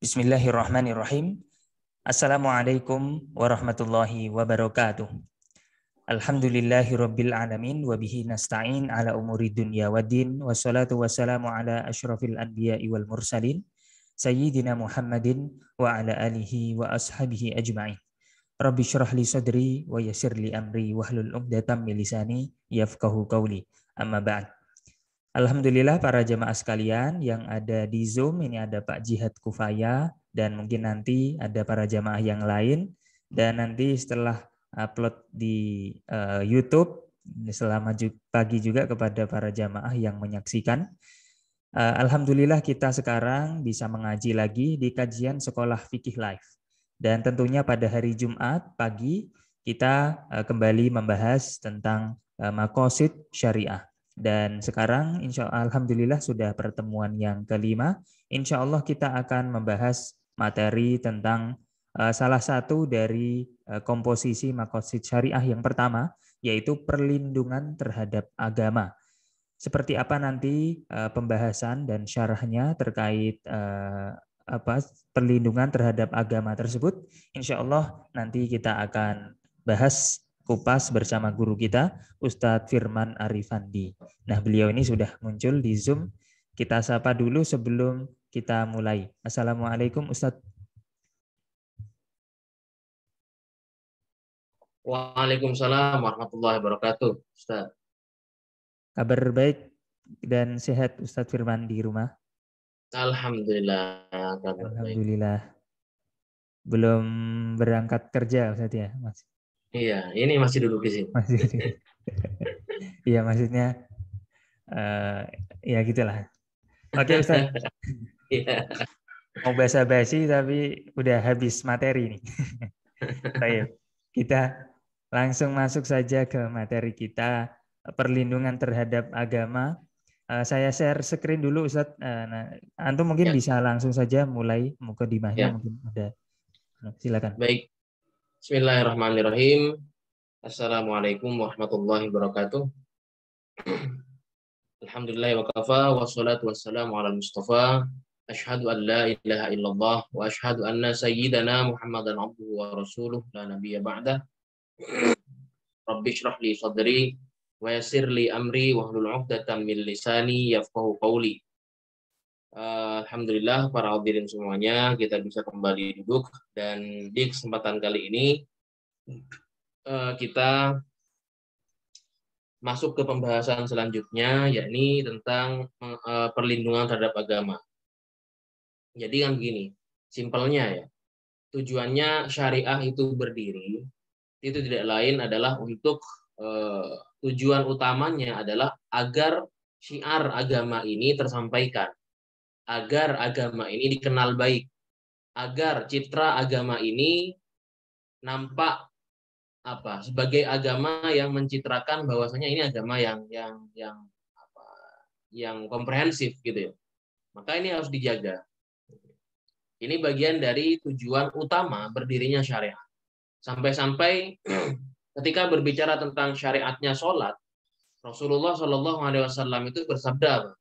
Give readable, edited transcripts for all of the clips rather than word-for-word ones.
Bismillahirrahmanirrahim. Assalamualaikum warahmatullahi wabarakatuh. Alhamdulillahirabbil alamin wa bihi nasta'in ala umuri dunya waddin wassalatu wassalamu ala asyrafil anbiya'i wal mursalin sayyidina Muhammadin wa ala alihi wa ashabihi ajma'in. Rabbi syrah li sadri wa yassir li amri wahlul 'uqdatam min lisani yafqahu qawli. Amma ba'd. Alhamdulillah para jemaah sekalian yang ada di Zoom, ini ada Pak Jihad Kufaya dan mungkin nanti ada para jemaah yang lain, dan nanti setelah upload di YouTube selamat pagi juga kepada para jemaah yang menyaksikan. Alhamdulillah kita sekarang bisa mengaji lagi di kajian Sekolah Fikih Live, dan tentunya pada hari Jumat pagi kita kembali membahas tentang maqasid syariah. Dan sekarang alhamdulillah sudah pertemuan yang kelima. Insya Allah kita akan membahas materi tentang salah satu dari komposisi maqasid syariah yang pertama, yaitu perlindungan terhadap agama. Seperti apa nanti pembahasan dan syarahnya terkait perlindungan terhadap agama tersebut, insya Allah nanti kita akan bahas kupas bersama guru kita, Ustadz Firman Arifandi. Nah, beliau ini sudah muncul di Zoom. Kita sapa dulu sebelum kita mulai. Assalamualaikum Ustadz. Waalaikumsalam warahmatullahi wabarakatuh, Ustadz. Kabar baik dan sehat Ustadz Firman di rumah? Alhamdulillah. Alhamdulillah. Belum berangkat kerja Ustadz ya, Mas? Iya, ini masih duduk di sini. Iya, maksudnya ya gitulah. Oke Ustaz. Iya. Mau basa-basi tapi udah habis materi nih. Baik, kita langsung masuk saja ke materi kita, perlindungan terhadap agama. Saya share screen dulu Ustaz. Nah, antum mungkin bisa langsung saja mulai mukadimahnya mungkin ada. Silakan. Baik. Bismillahirrahmanirrahim. Assalamualaikum warahmatullahi wabarakatuh. Alhamdulillah wa kafa wassalatu wassalamu ala Mustafa. Asyhadu an la ilaha illallah wa asyhadu anna sayyidana Muhammadan abduhu wa rasuluh la nabiyya ba'dah. Rabbi syrah li sadri wa yassir li amri wahlul 'uqdatam min lisani yafqahu qawli. Alhamdulillah para hadirin semuanya, kita bisa kembali duduk, dan di kesempatan kali ini kita masuk ke pembahasan selanjutnya, yakni tentang perlindungan terhadap agama. Jadi kan begini, simpelnya ya, tujuannya syariah itu berdiri, itu tidak lain adalah untuk tujuan utamanya adalah agar syiar agama ini tersampaikan, agar agama ini dikenal baik, agar citra agama ini nampak sebagai agama yang mencitrakan bahwasanya ini agama yang komprehensif gitu ya. Maka ini harus dijaga. Ini bagian dari tujuan utama berdirinya syariat. Sampai-sampai ketika berbicara tentang syariatnya sholat, Rasulullah Shallallahu Alaihi Wasallam itu bersabda,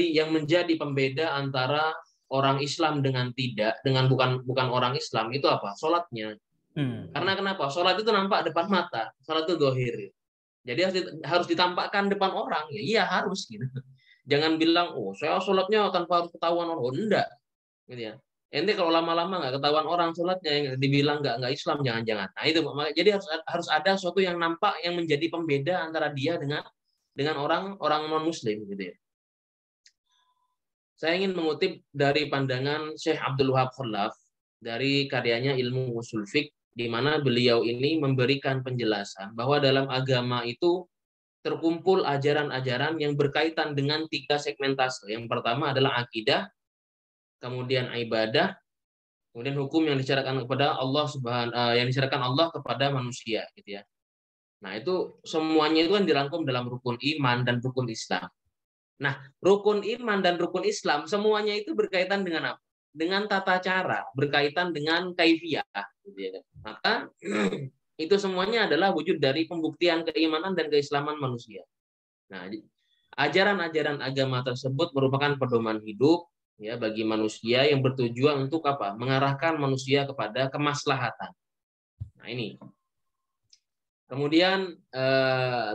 yang menjadi pembeda antara orang Islam dengan bukan orang Islam itu apa? Sholatnya. Karena kenapa? Sholat itu nampak depan mata, sholat itu dohir. Jadi harus ditampakkan depan orang. Ya iya harus gitu. Jangan bilang, oh saya sholatnya tanpa harus ketahuan orang. Oh enggak, gitu ya. Ente kalau lama-lama nggak ketahuan orang sholatnya, yang dibilang nggak Islam, jangan-jangan. Nah itu, jadi harus ada sesuatu yang nampak yang menjadi pembeda antara dia dengan orang non Muslim, gitu ya. Saya ingin mengutip dari pandangan Syekh Abdul Wahab Khalaf dari karyanya Ilmu Ushul Fiqh, di mana beliau ini memberikan penjelasan bahwa dalam agama itu terkumpul ajaran-ajaran yang berkaitan dengan 3 segmentase. Yang pertama adalah akidah, kemudian ibadah, kemudian hukum yang disyariatkan kepada Allah yang disyariatkan Allah kepada manusia, gitu ya. Nah, itu semuanya itu kan dirangkum dalam rukun iman dan rukun Islam. Nah, rukun iman dan rukun Islam semuanya itu berkaitan dengan apa? Dengan tata cara, berkaitan dengan kaifiyah, gitu ya. Maka itu semuanya adalah wujud dari pembuktian keimanan dan keislaman manusia. Nah, ajaran-ajaran agama tersebut merupakan pedoman hidup ya bagi manusia yang bertujuan untuk apa? Mengarahkan manusia kepada kemaslahatan. Nah, ini. Kemudian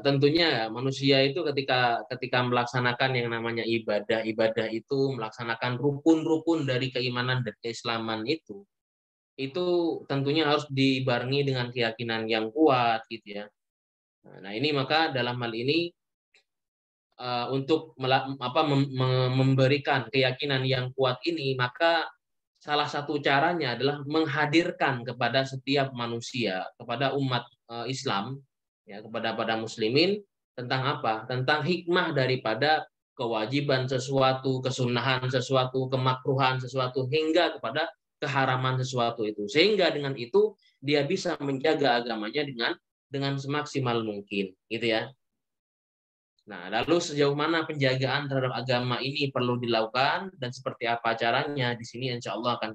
tentunya manusia itu ketika melaksanakan yang namanya ibadah itu melaksanakan rukun-rukun dari keimanan dan keislaman itu tentunya harus dibarengi dengan keyakinan yang kuat gitu ya. Nah, ini maka dalam hal ini untuk memberikan keyakinan yang kuat ini, maka salah satu caranya adalah menghadirkan kepada setiap manusia, kepada umat Islam, ya, kepada muslimin tentang apa? Tentang hikmah daripada kewajiban sesuatu, kesunahan sesuatu, kemakruhan sesuatu, hingga kepada keharaman sesuatu itu. Sehingga dengan itu dia bisa menjaga agamanya dengan semaksimal mungkin, gitu ya. Nah, lalu sejauh mana penjagaan terhadap agama ini perlu dilakukan dan seperti apa caranya, di sini insya Allah akan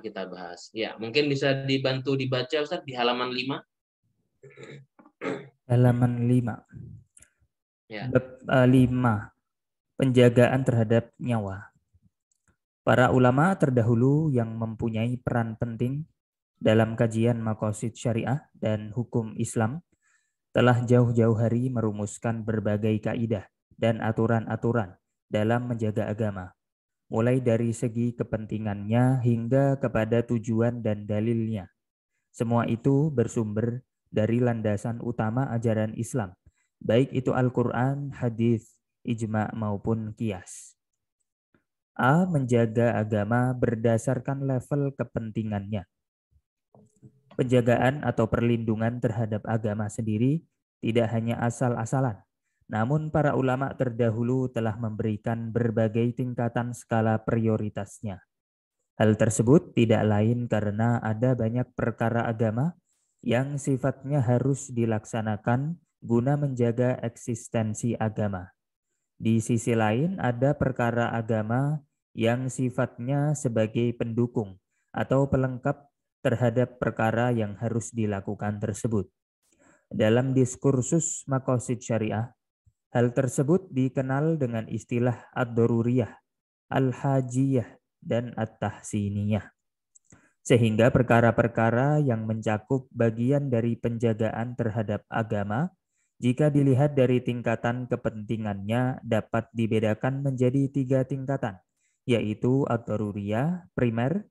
kita bahas. Ya, mungkin bisa dibantu dibaca Ustaz di halaman 5. Halaman 5. Ya. Bab 5. Penjagaan terhadap nyawa. Para ulama terdahulu yang mempunyai peran penting dalam kajian maqasid syariah dan hukum Islam telah jauh-jauh hari merumuskan berbagai kaidah dan aturan-aturan dalam menjaga agama, mulai dari segi kepentingannya hingga kepada tujuan dan dalilnya. Semua itu bersumber dari landasan utama ajaran Islam, baik itu Al-Quran, hadis, ijma maupun qiyas. A. Menjaga agama berdasarkan level kepentingannya. Penjagaan atau perlindungan terhadap agama sendiri tidak hanya asal-asalan, namun para ulama terdahulu telah memberikan berbagai tingkatan skala prioritasnya. Hal tersebut tidak lain karena ada banyak perkara agama yang sifatnya harus dilaksanakan guna menjaga eksistensi agama. Di sisi lain ada perkara agama yang sifatnya sebagai pendukung atau pelengkap terhadap perkara yang harus dilakukan tersebut. Dalam diskursus maqasid syariah, hal tersebut dikenal dengan istilah ad-daruriyah, al-hajiyah, dan at-tahsiniyah. Sehingga perkara-perkara yang mencakup bagian dari penjagaan terhadap agama, jika dilihat dari tingkatan kepentingannya dapat dibedakan menjadi 3 tingkatan, yaitu ad-daruriyah, primer,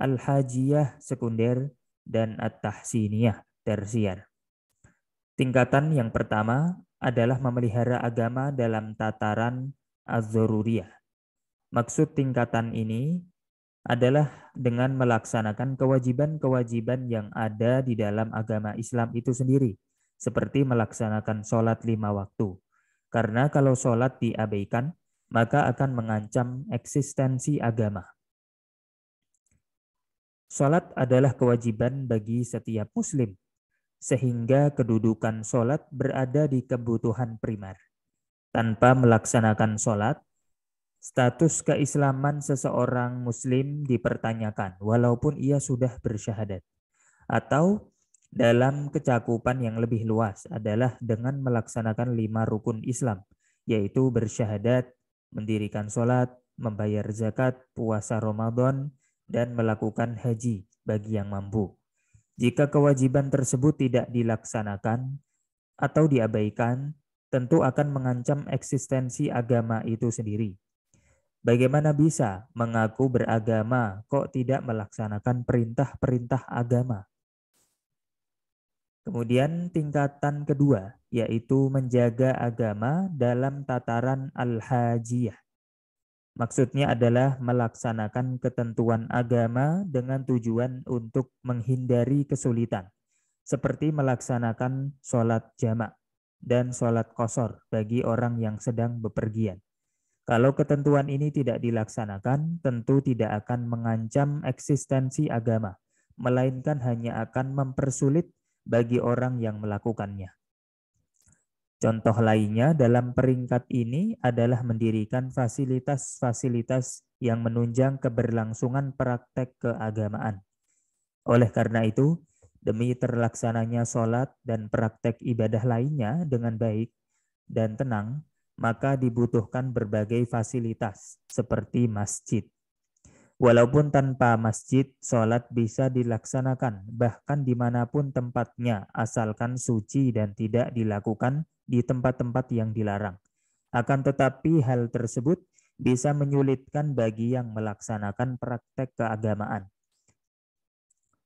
al-hajiyah, sekunder, dan at-tahsiniyah, tersier. Tingkatan yang pertama adalah memelihara agama dalam tataran az-zaruriyah. Maksud tingkatan ini adalah dengan melaksanakan kewajiban-kewajiban yang ada di dalam agama Islam itu sendiri, seperti melaksanakan sholat 5 waktu. Karena kalau sholat diabaikan, maka akan mengancam eksistensi agama. Sholat adalah kewajiban bagi setiap muslim, sehingga kedudukan sholat berada di kebutuhan primer. Tanpa melaksanakan sholat, status keislaman seseorang muslim dipertanyakan walaupun ia sudah bersyahadat. Atau dalam kecakupan yang lebih luas adalah dengan melaksanakan 5 rukun Islam, yaitu bersyahadat, mendirikan sholat, membayar zakat, puasa Ramadan, dan melakukan haji bagi yang mampu. Jika kewajiban tersebut tidak dilaksanakan atau diabaikan, tentu akan mengancam eksistensi agama itu sendiri. Bagaimana bisa mengaku beragama kok tidak melaksanakan perintah-perintah agama? Kemudian tingkatan kedua, yaitu menjaga agama dalam tataran al-hajiyah. Maksudnya adalah melaksanakan ketentuan agama dengan tujuan untuk menghindari kesulitan, seperti melaksanakan sholat jamak dan sholat qashar bagi orang yang sedang bepergian. Kalau ketentuan ini tidak dilaksanakan, tentu tidak akan mengancam eksistensi agama, melainkan hanya akan mempersulit bagi orang yang melakukannya. Contoh lainnya dalam peringkat ini adalah mendirikan fasilitas-fasilitas yang menunjang keberlangsungan praktek keagamaan. Oleh karena itu, demi terlaksananya sholat dan praktek ibadah lainnya dengan baik dan tenang, maka dibutuhkan berbagai fasilitas seperti masjid. Walaupun tanpa masjid, sholat bisa dilaksanakan bahkan dimanapun tempatnya, asalkan suci dan tidak dilakukan di tempat-tempat yang dilarang. Akan tetapi hal tersebut bisa menyulitkan bagi yang melaksanakan praktek keagamaan.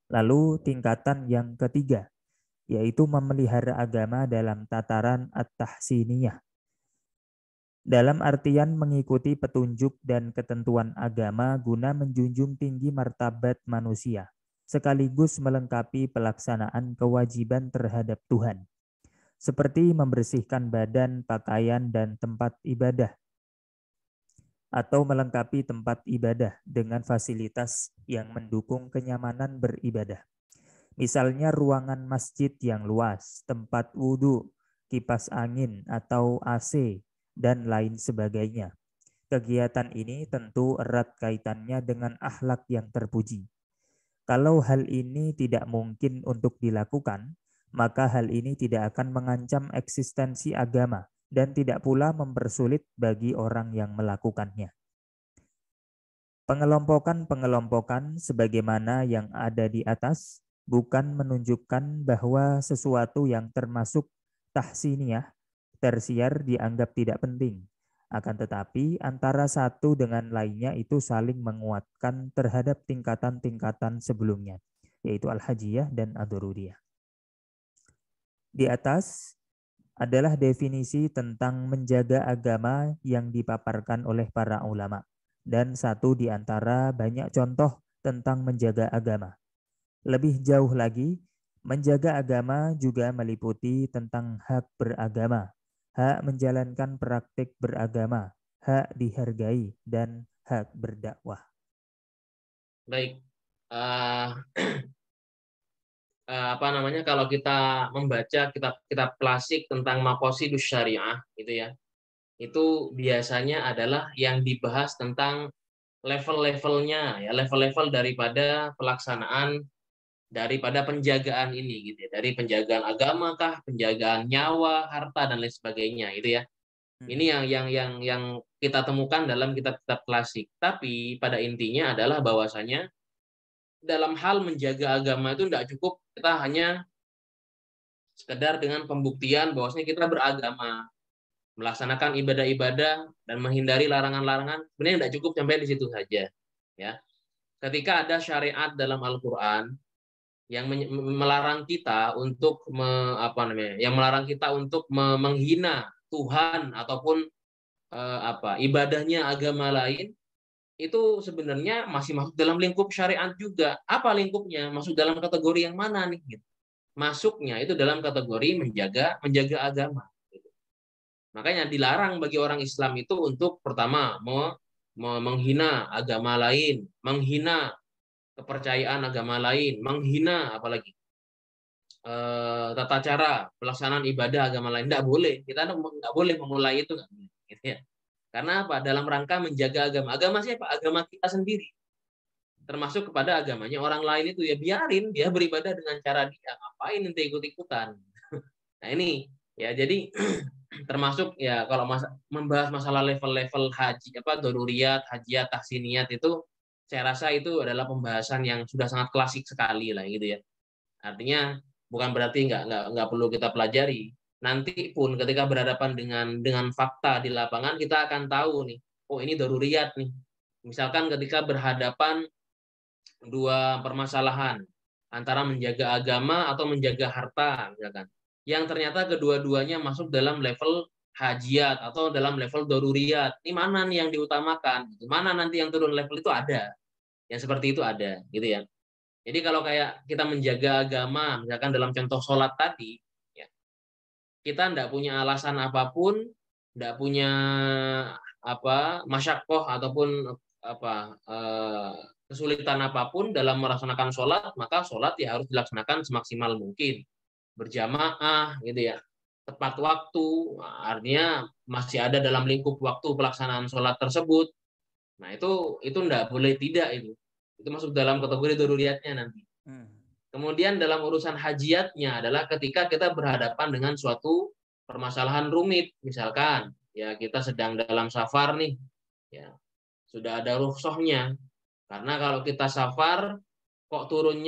Lalu tingkatan yang ketiga, yaitu memelihara agama dalam tataran at-tahsiniyah. Dalam artian mengikuti petunjuk dan ketentuan agama guna menjunjung tinggi martabat manusia, sekaligus melengkapi pelaksanaan kewajiban terhadap Tuhan, seperti membersihkan badan, pakaian, dan tempat ibadah, atau melengkapi tempat ibadah dengan fasilitas yang mendukung kenyamanan beribadah. Misalnya ruangan masjid yang luas, tempat wudhu, kipas angin atau AC, dan lain sebagainya. Kegiatan ini tentu erat kaitannya dengan akhlak yang terpuji. Kalau hal ini tidak mungkin untuk dilakukan, maka hal ini tidak akan mengancam eksistensi agama dan tidak pula mempersulit bagi orang yang melakukannya. Pengelompokan sebagaimana yang ada di atas bukan menunjukkan bahwa sesuatu yang termasuk tahsiniyah tersier dianggap tidak penting. Akan tetapi antara satu dengan lainnya itu saling menguatkan terhadap tingkatan-tingkatan sebelumnya, yaitu al-hajiyah dan ad-daruriyah. Di atas adalah definisi tentang menjaga agama yang dipaparkan oleh para ulama, dan satu di antara banyak contoh tentang menjaga agama. Lebih jauh lagi, menjaga agama juga meliputi tentang hak beragama, hak menjalankan praktik beragama, hak dihargai, dan hak berdakwah. Baik, kalau kita membaca kitab-kitab klasik tentang maqasidus syariah, gitu ya, itu biasanya adalah yang dibahas tentang level-levelnya, ya, level-level daripada pelaksanaan, daripada penjagaan ini, gitu ya, dari penjagaan agama kah, penjagaan nyawa, harta, dan lain sebagainya, gitu ya. Ini yang kita temukan dalam kitab-kitab klasik. Tapi pada intinya adalah bahwasanya dalam hal menjaga agama itu tidak cukup kita hanya sekedar dengan pembuktian bahwasanya kita beragama, melaksanakan ibadah-ibadah dan menghindari larangan-larangan. Sebenarnya tidak cukup sampai di situ saja, ya. Ketika ada syariat dalam Al-Qur'an yang melarang kita untuk menghina Tuhan ataupun ibadahnya agama lain, itu sebenarnya masih masuk dalam lingkup syariat juga. Apa lingkupnya? Masuk dalam kategori yang mana nih? Gitu. Masuknya itu dalam kategori menjaga agama. Gitu. Makanya dilarang bagi orang Islam itu untuk pertama menghina agama lain, menghina kepercayaan agama lain, menghina apalagi tata cara pelaksanaan ibadah agama lain. Tidak boleh. Kita nggak boleh memulai itu. Gitu ya. Karena apa? Dalam rangka menjaga agama. Agama siapa? Agama kita sendiri. Termasuk kepada agamanya orang lain itu, ya biarin dia beribadah dengan cara dia. Ngapain nanti ikut-ikutan? Nah ini, ya jadi termasuk ya kalau membahas masalah level-level haji, daruriyat, hajiyat, tahsiniyat itu, saya rasa itu adalah pembahasan yang sudah sangat klasik sekali lah gitu ya. Artinya bukan berarti nggak perlu kita pelajari. Nanti pun ketika berhadapan dengan fakta di lapangan, kita akan tahu nih, oh ini daruriyat nih. Misalkan ketika berhadapan dua permasalahan antara menjaga agama atau menjaga harta, misalkan, yang ternyata kedua-duanya masuk dalam level hajiyat atau dalam level daruriyat. Ini mana nih yang diutamakan? Mana nanti yang turun level itu ada? Yang seperti itu ada, gitu ya. Jadi kalau kayak kita menjaga agama, misalkan dalam contoh sholat tadi, ya, kita tidak punya alasan apapun, tidak punya masyakoh ataupun kesulitan apapun dalam melaksanakan sholat, maka sholat ya harus dilaksanakan semaksimal mungkin, berjamaah, gitu ya, tepat waktu, artinya masih ada dalam lingkup waktu pelaksanaan sholat tersebut. Nah itu tidak boleh tidak itu masuk dalam kategori daruriyatnya nanti. Kemudian dalam urusan hajiyatnya adalah ketika kita berhadapan dengan suatu permasalahan rumit, misalkan ya kita sedang dalam safar nih, ya sudah ada rukhsahnya. Karena kalau kita safar, kok turun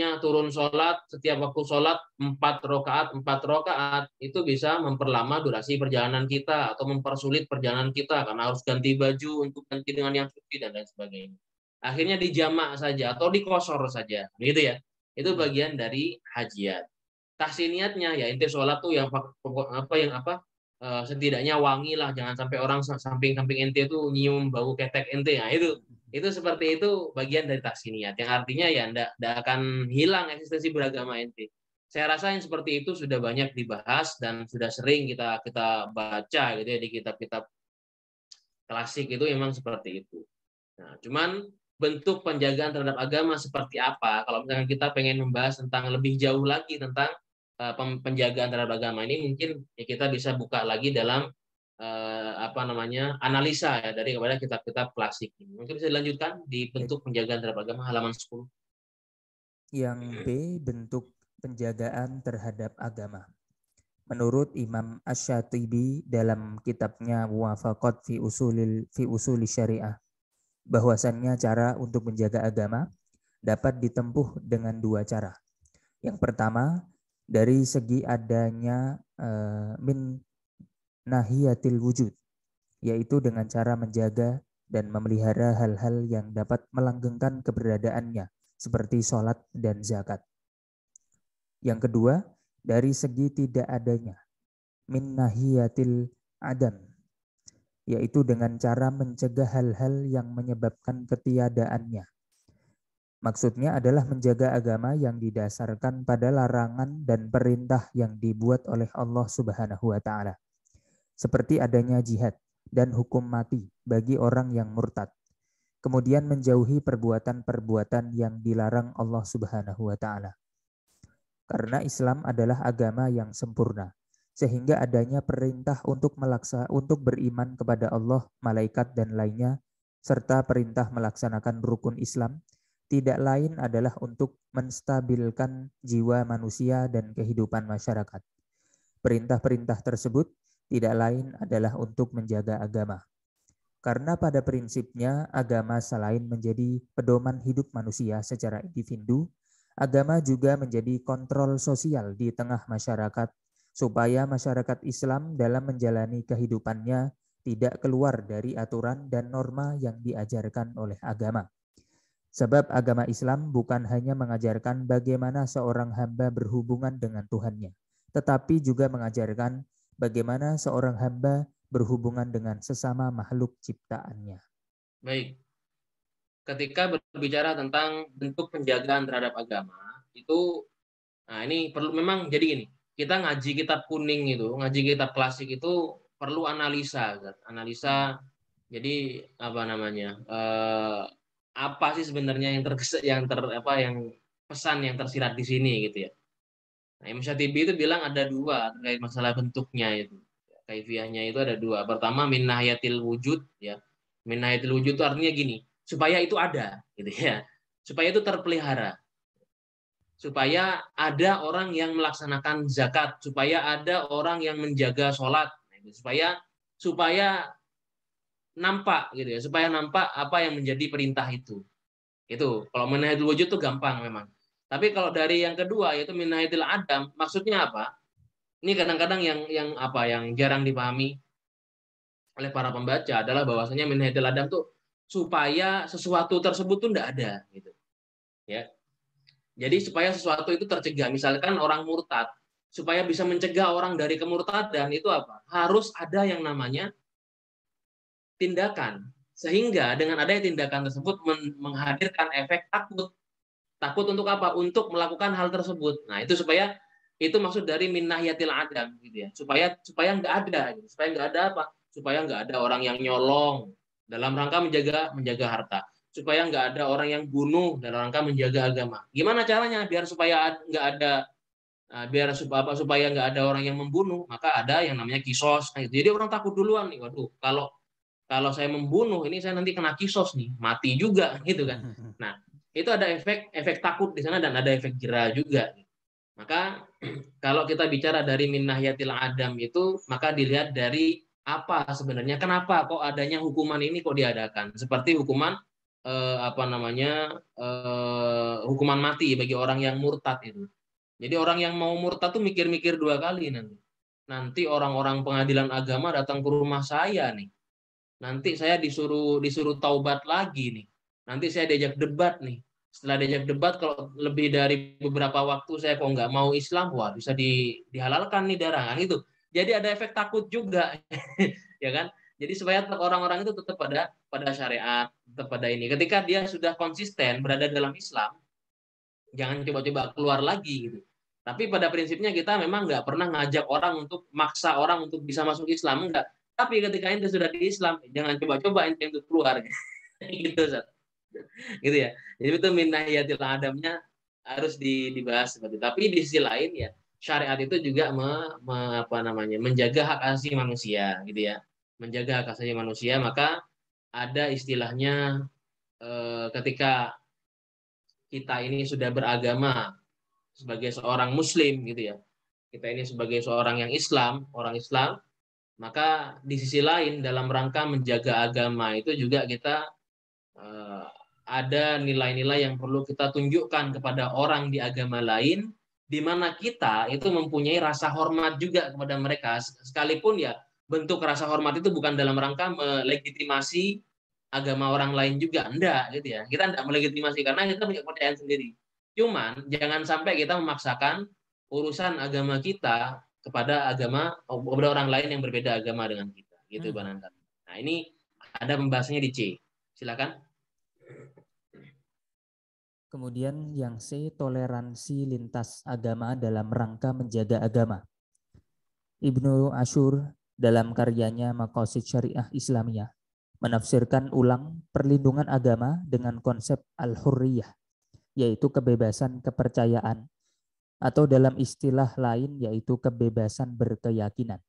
sholat, setiap waktu sholat 4 rakaat, itu bisa memperlama durasi perjalanan kita atau mempersulit perjalanan kita karena harus ganti baju untuk ganti dengan yang suci dan lain sebagainya. Akhirnya dijamak saja atau dikosor saja, gitu ya. Itu bagian dari hajiat. Tahsiniyatnya ya inti sholat tuh yang setidaknya wangi lah, jangan sampai orang samping-samping ente itu nyium bau ketek ente. Nah, itu seperti itu bagian dari tahsiniyat yang artinya ya ndak akan hilang eksistensi beragama ente. Saya rasa yang seperti itu sudah banyak dibahas dan sudah sering kita baca gitu ya di kitab-kitab klasik itu memang seperti itu. Nah, cuman bentuk penjagaan terhadap agama seperti apa? Kalau misalkan kita pengen membahas tentang lebih jauh lagi tentang penjagaan terhadap agama ini, mungkin ya kita bisa buka lagi dalam analisa ya dari kepada kitab-kitab klasik. Mungkin bisa dilanjutkan di bentuk penjagaan terhadap agama halaman 10. Yang B, bentuk penjagaan terhadap agama. Menurut Imam Asy-Syatibi dalam kitabnya Muwafaqat fi usuli syariah, bahwasannya cara untuk menjaga agama dapat ditempuh dengan 2 cara. Yang pertama, dari segi adanya min nahiyatil wujud, yaitu dengan cara menjaga dan memelihara hal-hal yang dapat melanggengkan keberadaannya, seperti sholat dan zakat. Yang kedua, dari segi tidak adanya min nahiyatil adam, yaitu dengan cara mencegah hal-hal yang menyebabkan ketiadaannya. Maksudnya adalah menjaga agama yang didasarkan pada larangan dan perintah yang dibuat oleh Allah Subhanahu wa Ta'ala, seperti adanya jihad dan hukum mati bagi orang yang murtad. Kemudian menjauhi perbuatan-perbuatan yang dilarang Allah Subhanahu wa Ta'ala. Karena Islam adalah agama yang sempurna, sehingga adanya perintah untuk beriman kepada Allah, malaikat dan lainnya, serta perintah melaksanakan rukun Islam, tidak lain adalah untuk menstabilkan jiwa manusia dan kehidupan masyarakat. Perintah-perintah tersebut tidak lain adalah untuk menjaga agama. Karena pada prinsipnya agama selain menjadi pedoman hidup manusia secara individu, agama juga menjadi kontrol sosial di tengah masyarakat, supaya masyarakat Islam dalam menjalani kehidupannya tidak keluar dari aturan dan norma yang diajarkan oleh agama. Sebab agama Islam bukan hanya mengajarkan bagaimana seorang hamba berhubungan dengan Tuhannya, tetapi juga mengajarkan bagaimana seorang hamba berhubungan dengan sesama makhluk ciptaannya. Baik. Ketika berbicara tentang bentuk penjagaan terhadap agama, itu ini perlu memang jadi gini. Kita ngaji kitab kuning itu, ngaji kitab klasik itu perlu analisa, analisa. Jadi apa sih sebenarnya yang pesan yang tersirat di sini gitu ya. Nah, Imam Syatibi itu bilang ada 2 terkait masalah bentuknya itu. Kaifiahnya itu ada 2. Pertama min nahiyatil wujud ya. Min nahiyatil wujud itu artinya gini, supaya itu ada gitu ya. Supaya itu terpelihara. Supaya ada orang yang melaksanakan zakat, supaya ada orang yang menjaga sholat, supaya nampak gitu ya, supaya nampak apa yang menjadi perintah itu. Itu kalau minahitul wujud itu gampang memang. Tapi kalau dari yang kedua yaitu minahitul adam, maksudnya apa? Ini kadang-kadang yang jarang dipahami oleh para pembaca adalah bahwasanya minahitul adam tuh supaya sesuatu tersebut tuh tidak ada gitu. Ya. Jadi supaya sesuatu itu tercegah, misalkan orang murtad, supaya bisa mencegah orang dari kemurtadan itu apa? Harus ada yang namanya tindakan. Sehingga dengan adanya tindakan tersebut menghadirkan efek takut. Takut untuk apa? Untuk melakukan hal tersebut. Nah, itu supaya itu maksud dari min nahiyatil adam gitu ya. Supaya nggak ada gitu. Supaya nggak ada apa? Supaya nggak ada orang yang nyolong dalam rangka menjaga harta. Supaya nggak ada orang yang bunuh dalam rangka menjaga agama. Gimana caranya biar supaya nggak ada supaya nggak ada orang yang membunuh, maka ada yang namanya kisos. Nah, jadi orang takut duluan nih. Waduh, kalau saya membunuh ini saya nanti kena kisos nih, mati juga gitu kan. Nah, itu ada efek takut di sana dan ada efek jera juga. Maka kalau kita bicara dari min nahiyatil adam itu, maka dilihat dari apa sebenarnya, kenapa kok adanya hukuman ini kok diadakan, seperti hukuman hukuman mati bagi orang yang murtad itu. Jadi orang yang mau murtad tuh mikir-mikir dua kali nanti. Nanti orang-orang pengadilan agama datang ke rumah saya nih. Nanti saya disuruh taubat lagi nih. Nanti saya diajak debat nih. Setelah diajak debat, kalau lebih dari beberapa waktu saya kok nggak mau Islam, wah bisa dihalalkan nih darah kan itu. Jadi ada efek takut juga, ya kan? Jadi supaya orang-orang itu tetap pada syariat, tetap pada ini. Ketika dia sudah konsisten berada dalam Islam, jangan coba-coba keluar lagi gitu. Tapi pada prinsipnya kita memang nggak pernah ngajak orang untuk maksa orang untuk bisa masuk Islam, enggak. Tapi ketika ente sudah di Islam, jangan coba-coba ente untuk keluar. Gitu, Ustaz. Gitu ya. Jadi itu min nahiyatil adamnya harus dibahas seperti itu. Tapi di sisi lain ya, syariat itu juga menjaga hak asasi manusia gitu ya. Menjaga hak asasi manusia, maka ada istilahnya ketika kita ini sudah beragama sebagai seorang muslim gitu ya. Kita ini sebagai seorang yang Islam, orang Islam, maka di sisi lain dalam rangka menjaga agama itu juga kita ada nilai-nilai yang perlu kita tunjukkan kepada orang di agama lain, di mana kita itu mempunyai rasa hormat juga kepada mereka, sekalipun ya bentuk rasa hormat itu bukan dalam rangka melegitimasi agama orang lain juga, enggak gitu ya. Kita enggak melegitimasi karena kita punya kepercayaan sendiri. Cuman jangan sampai kita memaksakan urusan agama kita kepada orang lain yang berbeda agama dengan kita, gitu Bang. Nah, ini ada pembahasannya di C. Silakan. Kemudian yang C, toleransi lintas agama dalam rangka menjaga agama. Ibnu Ashur dalam karyanya Maqasid Syariah Islamiyah menafsirkan ulang perlindungan agama dengan konsep al-hurriyah, yaitu kebebasan kepercayaan, atau dalam istilah lain yaitu kebebasan berkeyakinan.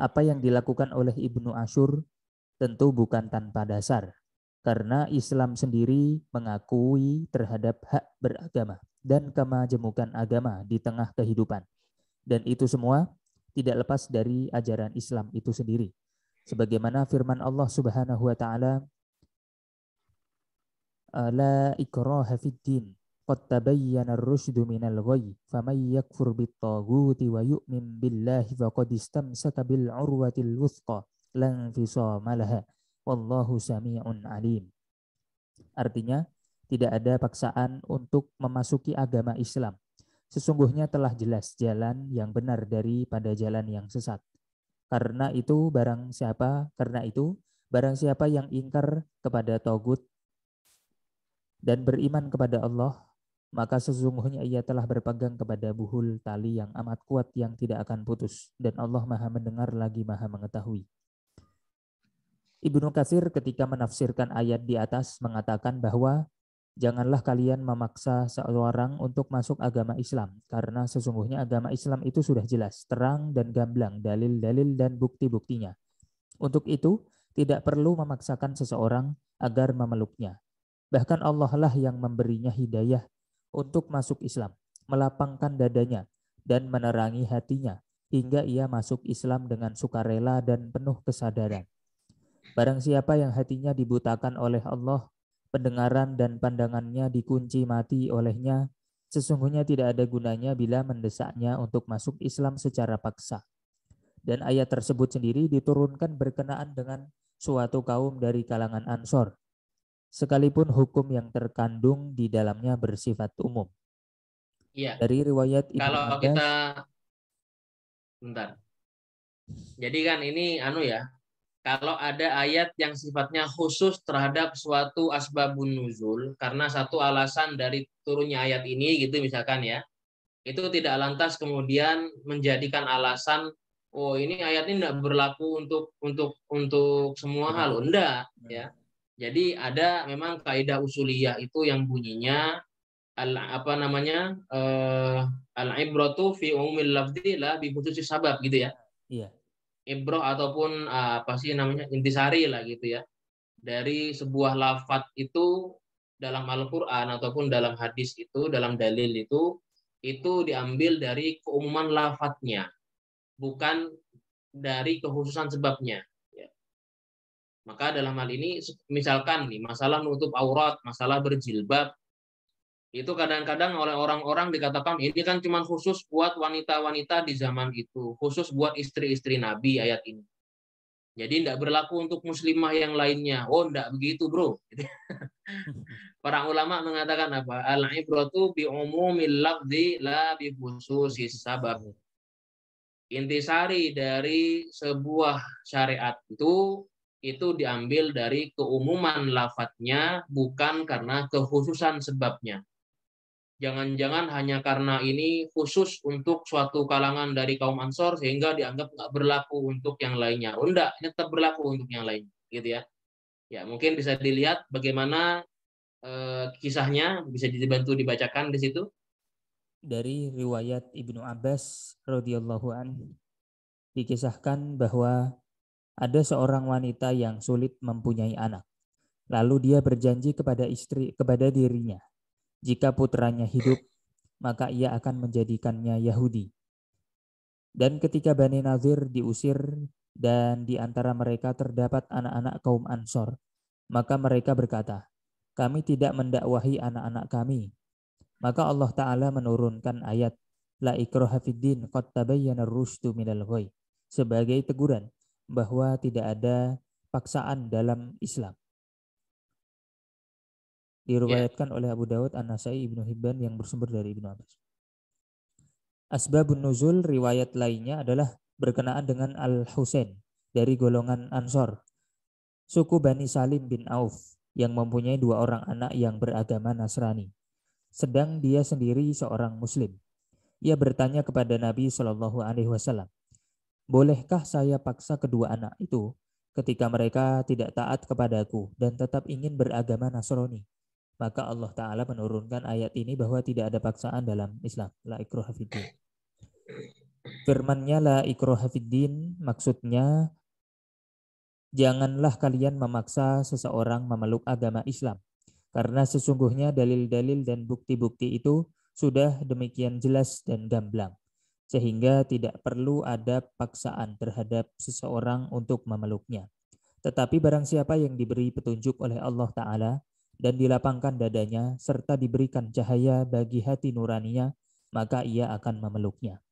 Apa yang dilakukan oleh Ibnu Ashur tentu bukan tanpa dasar, karena Islam sendiri mengakui terhadap hak beragama dan kemajemukan agama di tengah kehidupan. Dan itu semua tidak lepas dari ajaran Islam itu sendiri. Sebagaimana firman Allah Subhanahu wa taala, "La ikraha fid din, qad tabayyana ar-rusydu minal ghayy, faman yakfur bit-taghuti wa yu'min billahi faqad istamsaka bil 'urwatil wuthqa, la infisama laha. Wallahu sami'un alim." Artinya, tidak ada paksaan untuk memasuki agama Islam. Sesungguhnya telah jelas jalan yang benar daripada jalan yang sesat. Karena itu barang siapa yang ingkar kepada tagut dan beriman kepada Allah, maka sesungguhnya ia telah berpegang kepada buhul tali yang amat kuat yang tidak akan putus, dan Allah Maha mendengar lagi Maha mengetahui. Ibnu Katsir ketika menafsirkan ayat di atas mengatakan bahwa janganlah kalian memaksa seorang untuk masuk agama Islam, karena sesungguhnya agama Islam itu sudah jelas, terang dan gamblang dalil-dalil dan bukti-buktinya. Untuk itu, tidak perlu memaksakan seseorang agar memeluknya. Bahkan Allah lah yang memberinya hidayah untuk masuk Islam, melapangkan dadanya dan menerangi hatinya hingga ia masuk Islam dengan sukarela dan penuh kesadaran. Barang siapa yang hatinya dibutakan oleh Allah, pendengaran dan pandangannya dikunci mati olehnya, sesungguhnya tidak ada gunanya bila mendesaknya untuk masuk Islam secara paksa. Dan ayat tersebut sendiri diturunkan berkenaan dengan suatu kaum dari kalangan Ansor, sekalipun hukum yang terkandung di dalamnya bersifat umum. Iya. Dari riwayat Ibnu Kalau Abbas, kita bentar. Jadi kan ini kalau ada ayat yang sifatnya khusus terhadap suatu asbabun nuzul karena satu alasan dari turunnya ayat ini gitu misalkan ya, itu tidak lantas kemudian menjadikan alasan oh ini ayat ini tidak berlaku untuk semua hal, enggak ya. Jadi ada memang kaidah usuliyah itu yang bunyinya al-ibratu fi umumil lafzi la bi khususis sabab gitu ya. iya. Ibroh ataupun intisari lah gitu ya, dari sebuah lafadz itu dalam Al-Quran ataupun dalam hadis itu, dalam dalil itu diambil dari keumuman lafadznya, bukan dari kekhususan sebabnya. Ya. Maka dalam hal ini, misalkan nih masalah nutup aurat, masalah berjilbab, itu kadang-kadang oleh orang-orang dikatakan ini kan cuma khusus buat wanita-wanita di zaman itu, khusus buat istri-istri Nabi ayat ini. Jadi tidak berlaku untuk muslimah yang lainnya. Oh, tidak begitu, bro. Para ulama mengatakan apa? Al-ibratu bi umumil lafzi la bi khususis sabab. Intisari dari sebuah syariat itu diambil dari keumuman lafadznya, bukan karena kekhususan sebabnya. Jangan-jangan hanya karena ini khusus untuk suatu kalangan dari kaum Ansor sehingga dianggap nggak berlaku untuk yang lainnya. Oh enggak, ini tetap berlaku untuk yang lain, gitu ya. Ya, mungkin bisa dilihat bagaimana kisahnya, bisa dibantu dibacakan di situ. Dari riwayat Ibnu Abbas radhiyallahu an dikisahkan bahwa ada seorang wanita yang sulit mempunyai anak. Lalu dia berjanji kepada dirinya, jika putranya hidup, maka ia akan menjadikannya Yahudi. Dan ketika Bani Nazir diusir dan di antara mereka terdapat anak-anak kaum Ansor, maka mereka berkata, kami tidak mendakwahi anak-anak kami. Maka Allah Ta'ala menurunkan ayat La ikraha fiddin qad tabayyana ar-rusydu minal ghayy sebagai teguran bahwa tidak ada paksaan dalam Islam. Diriwayatkan oleh Abu Dawud, An-Nasai, Ibnu Hibban yang bersumber dari Ibnu Abbas. Asbabun nuzul riwayat lainnya adalah berkenaan dengan Al-Husain dari golongan Ansor, suku Bani Salim bin Auf yang mempunyai 2 orang anak yang beragama Nasrani. Sedang dia sendiri seorang Muslim. Ia bertanya kepada Nabi Shallallahu Alaihi Wasallam, bolehkah saya paksa kedua anak itu ketika mereka tidak taat kepadaku dan tetap ingin beragama Nasrani? Maka Allah Ta'ala menurunkan ayat ini bahwa tidak ada paksaan dalam Islam. La ikraha fiddin. Firmannya la ikraha fiddin maksudnya janganlah kalian memaksa seseorang memeluk agama Islam. Karena sesungguhnya dalil-dalil dan bukti-bukti itu sudah demikian jelas dan gamblang. Sehingga tidak perlu ada paksaan terhadap seseorang untuk memeluknya. Tetapi barang siapa yang diberi petunjuk oleh Allah Ta'ala dan dilapangkan dadanya serta diberikan cahaya bagi hati nuraninya, maka ia akan memeluknya.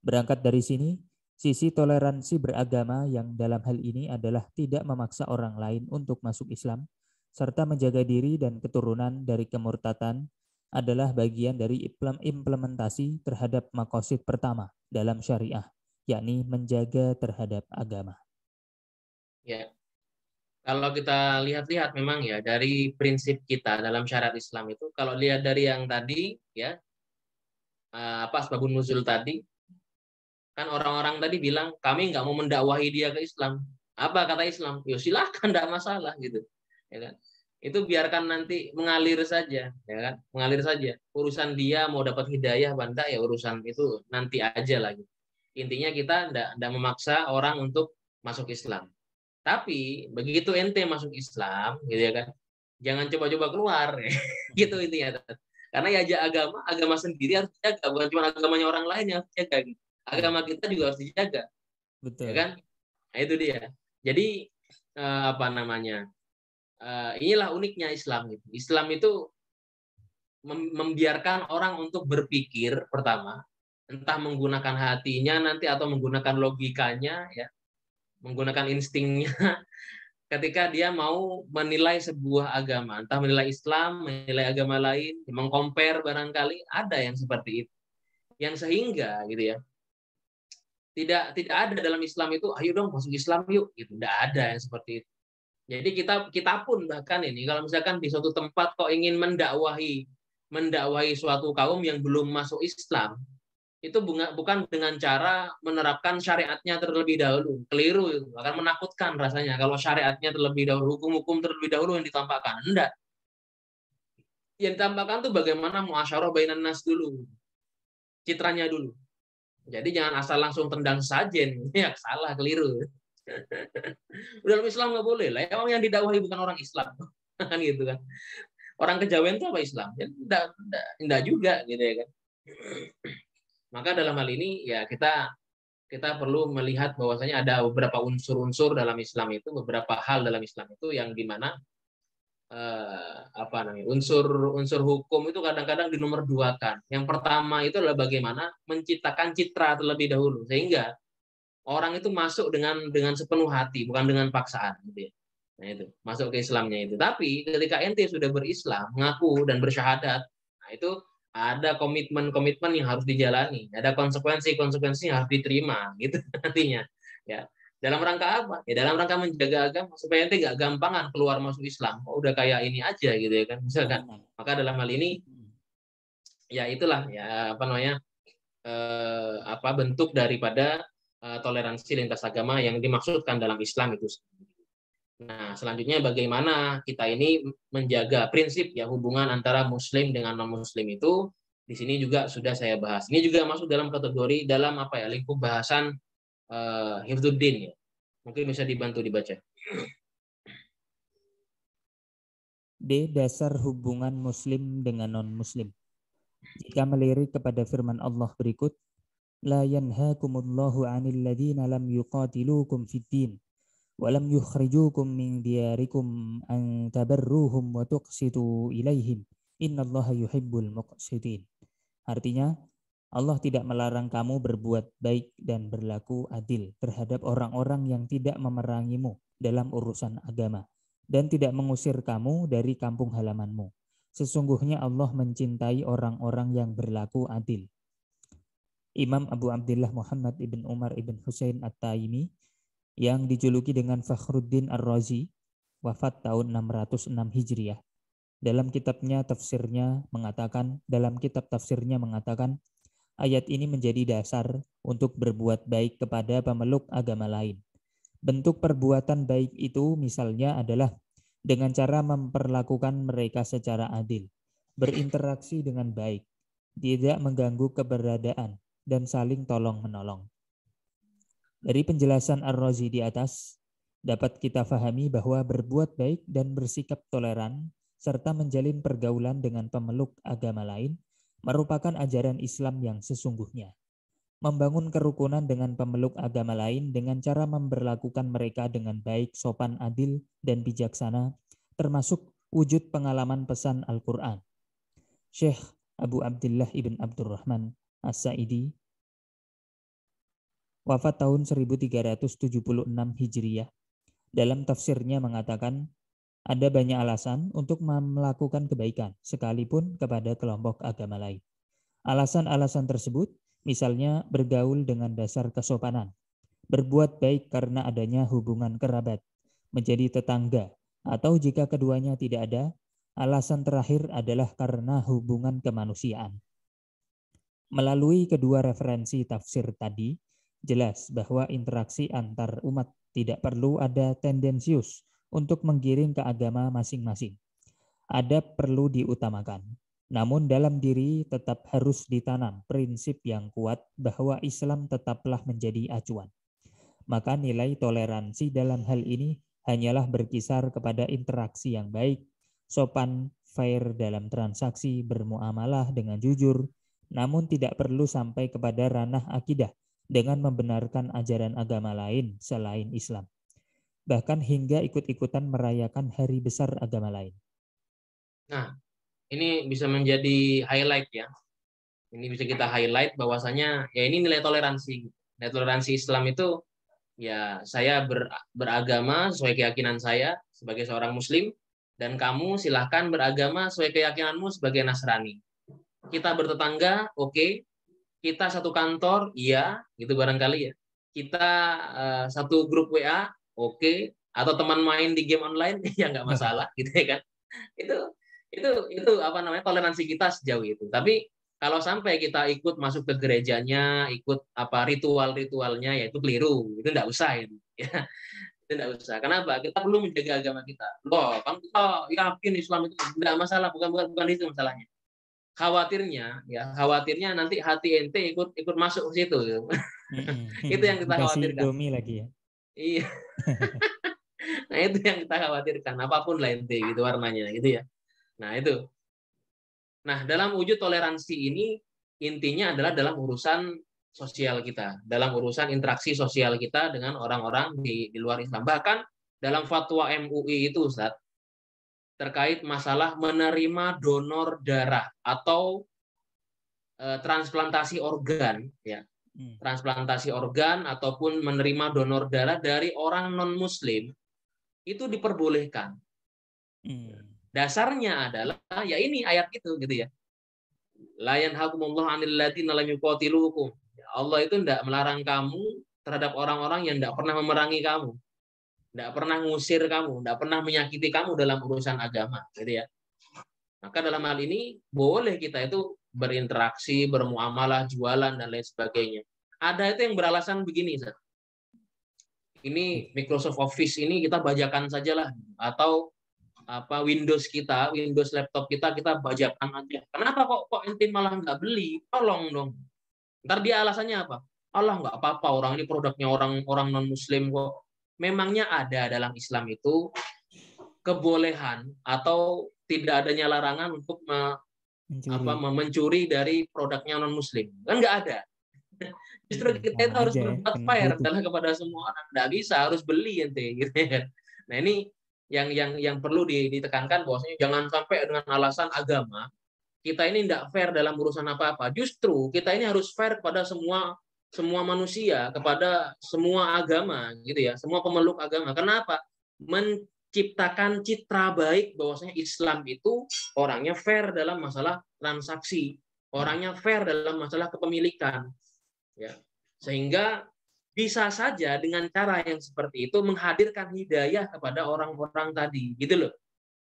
Berangkat dari sini, sisi toleransi beragama yang dalam hal ini adalah tidak memaksa orang lain untuk masuk Islam, serta menjaga diri dan keturunan dari kemurtatan adalah bagian dari implementasi terhadap maqasid pertama dalam syariah, yakni menjaga terhadap agama. Ya, kalau kita lihat-lihat memang ya dari prinsip kita dalam syariat Islam itu, kalau lihat dari yang tadi ya, apa asbabun nuzul tadi, kan orang-orang tadi bilang kami nggak mau mendakwahi dia ke Islam. Apa kata Islam? Ya silakan, tidak masalah gitu. Ya kan? Itu biarkan nanti mengalir saja, ya kan? Mengalir saja. Urusan dia mau dapat hidayah banda ya urusan itu nanti aja lagi. Intinya kita tidak memaksa orang untuk masuk Islam. Tapi begitu ente masuk Islam, gitu ya kan? Jangan coba-coba keluar, gitu intinya. Karena ya agama sendiri harus dijaga, bukan cuma agamanya orang lain yang harus dijaga. Gitu. Agama kita juga harus dijaga, Betul. ya kan? Nah, itu dia. Jadi apa namanya? Inilah uniknya Islam. Gitu. Islam itu membiarkan orang untuk berpikir pertama, entah menggunakan hatinya nanti atau menggunakan logikanya, ya, menggunakan instingnya. Ketika dia mau menilai sebuah agama, entah menilai Islam, menilai agama lain, mengcompare barangkali, ada yang seperti itu. Yang sehingga gitu ya, tidak ada dalam Islam itu, ayo dong masuk Islam yuk, gitu. Tidak ada yang seperti itu. Jadi kita pun bahkan ini, kalau misalkan di suatu tempat kok ingin mendakwahi suatu kaum yang belum masuk Islam, itu bukan dengan cara menerapkan syariatnya terlebih dahulu. Keliru itu. Akan menakutkan rasanya kalau syariatnya terlebih dahulu, hukum-hukum terlebih dahulu yang ditampakkan. Enggak. Yang ditampakkan tuh bagaimana muasyarah bainan nas dulu. Citranya dulu. Jadi jangan asal langsung tendang sajen. Ya salah, keliru. Dalam Islam nggak boleh lah. Emang yang didakwahi bukan orang Islam. Kan gitu kan. Orang kejawen itu apa Islam? Ya, enggak juga gitu ya kan. Maka dalam hal ini ya kita kita perlu melihat bahwasanya ada beberapa unsur-unsur dalam Islam itu, beberapa hal dalam Islam itu yang dimana unsur hukum itu kadang-kadang dinomorduakan. Yang pertama itu adalah bagaimana menciptakan citra terlebih dahulu, sehingga orang itu masuk dengan sepenuh hati, bukan dengan paksaan, gitu ya. Nah itu masuk ke Islamnya itu. Tapi ketika ente sudah berislam, mengaku dan bersyahadat, nah itu ada komitmen-komitmen yang harus dijalani, ada konsekuensi-konsekuensi yang harus diterima, gitu nantinya. Ya, dalam rangka apa? Ya dalam rangka menjaga agama supaya ente nggak gampangan keluar masuk Islam. Oh, udah kayak ini aja gitu ya kan, misalkan. Maka dalam hal ini, ya itulah ya bentuk daripada toleransi lintas agama yang dimaksudkan dalam Islam itu. Nah, selanjutnya bagaimana kita ini menjaga prinsip ya hubungan antara muslim dengan non-muslim itu di sini juga sudah saya bahas. Ini juga masuk dalam kategori dalam lingkup bahasan hifdzuddin ya. Mungkin bisa dibantu dibaca. D. Dasar hubungan muslim dengan non-muslim. Jika melirik kepada firman Allah berikut, la yanhaakumullahu 'anil ladzina lam yuqatilukum fid din walam yukhrijukum min diyarikum an tabarruhum wa tuqsitu ilaihim innallaha yuhibbul muqsitin. Artinya, Allah tidak melarang kamu berbuat baik dan berlaku adil terhadap orang-orang yang tidak memerangimu dalam urusan agama dan tidak mengusir kamu dari kampung halamanmu. Sesungguhnya Allah mencintai orang-orang yang berlaku adil. Imam Abu Abdillah Muhammad ibn Umar ibn Husain At-Taimi yang dijuluki dengan Fakhruddin Ar-Razi, wafat tahun 606 Hijriah. Dalam kitab tafsirnya mengatakan, ayat ini menjadi dasar untuk berbuat baik kepada pemeluk agama lain. Bentuk perbuatan baik itu misalnya adalah dengan cara memperlakukan mereka secara adil, berinteraksi dengan baik, tidak mengganggu keberadaan, dan saling tolong-menolong. Dari penjelasan Ar-Razi di atas, dapat kita fahami bahwa berbuat baik dan bersikap toleran, serta menjalin pergaulan dengan pemeluk agama lain, merupakan ajaran Islam yang sesungguhnya. Membangun kerukunan dengan pemeluk agama lain dengan cara memperlakukan mereka dengan baik, sopan, adil, dan bijaksana, termasuk wujud pengalaman pesan Al-Quran. Syekh Abu Abdillah ibn Abdurrahman As-Sa'idi, wafat tahun 1376 Hijriah, dalam tafsirnya mengatakan, ada banyak alasan untuk melakukan kebaikan, sekalipun kepada kelompok agama lain. Alasan-alasan tersebut, misalnya bergaul dengan dasar kesopanan, berbuat baik karena adanya hubungan kerabat, menjadi tetangga, atau jika keduanya tidak ada, alasan terakhir adalah karena hubungan kemanusiaan. Melalui kedua referensi tafsir tadi, jelas bahwa interaksi antar umat tidak perlu ada tendensius untuk menggiring ke agama masing-masing. Adab perlu diutamakan. Namun dalam diri tetap harus ditanam prinsip yang kuat bahwa Islam tetaplah menjadi acuan. Maka nilai toleransi dalam hal ini hanyalah berkisar kepada interaksi yang baik, sopan, fair dalam transaksi, bermuamalah dengan jujur, namun tidak perlu sampai kepada ranah akidah dengan membenarkan ajaran agama lain selain Islam. Bahkan hingga ikut-ikutan merayakan hari besar agama lain. Nah, ini bisa menjadi highlight ya. Ini bisa kita highlight bahwasanya ya ini nilai toleransi. Nilai toleransi Islam itu ya saya beragama sesuai keyakinan saya sebagai seorang muslim dan kamu silahkan beragama sesuai keyakinanmu sebagai Nasrani. Kita bertetangga, oke. Kita satu kantor, iya, gitu barangkali ya. Kita satu grup WA, oke. Atau teman main di game online, ya nggak masalah, gitu ya kan. Itu toleransi kita sejauh itu. Tapi kalau sampai kita ikut masuk ke gerejanya, ikut ritual-ritualnya, ya itu keliru. Itu nggak usah itu. Ya. Itu nggak usah. Kenapa? Kita perlu menjaga agama kita. Loh, kamu yakin Islam itu nggak masalah, bukan itu masalahnya. Khawatirnya nanti hati ente ikut masuk ke situ. Itu yang kita khawatirkan. Indomie lagi ya. Iya. Nah, itu yang kita khawatirkan. Apapun lah ente gitu warnanya gitu ya. Nah, itu. Nah, dalam wujud toleransi ini intinya adalah dalam urusan sosial kita, dalam urusan interaksi sosial kita dengan orang-orang di luar Islam. Bahkan dalam fatwa MUI itu, Ustaz, terkait masalah menerima donor darah atau transplantasi organ, ya, transplantasi organ ataupun menerima donor darah dari orang non Muslim itu diperbolehkan. Dasarnya adalah ya ini ayat itu gitu ya. La yanhakumullahu 'anil ladzina lam yuqatilukum. Allah itu tidak melarang kamu terhadap orang-orang yang tidak pernah memerangi kamu, tidak pernah ngusir kamu, tidak pernah menyakiti kamu dalam urusan agama, gitu ya. Maka dalam hal ini boleh kita itu berinteraksi, bermuamalah, jualan dan lain sebagainya. Ada itu yang beralasan begini, Ustaz. Ini Microsoft Office ini kita bajakan sajalah, atau Windows kita, Windows laptop kita bajakan aja. Kenapa kok ente malah nggak beli? Tolong dong. Ntar dia alasannya apa? Allah nggak apa-apa, orang ini produknya orang non Muslim kok. Memangnya ada dalam Islam itu kebolehan atau tidak adanya larangan untuk mencuri dari produknya non Muslim? Kan nggak ada. Justru kita itu harus berbuat fair kepada semua orang. Nggak bisa harus beli ente. Gitu ya. Nah ini yang perlu ditekankan bahwasanya jangan sampai dengan alasan agama kita ini tidak fair dalam urusan apa-apa. Justru kita ini harus fair kepada semua manusia, kepada semua agama, gitu ya, semua pemeluk agama. Kenapa? Menciptakan citra baik bahwasanya Islam itu orangnya fair dalam masalah transaksi, orangnya fair dalam masalah kepemilikan, ya. Sehingga bisa saja dengan cara yang seperti itu menghadirkan hidayah kepada orang-orang tadi, gitu loh.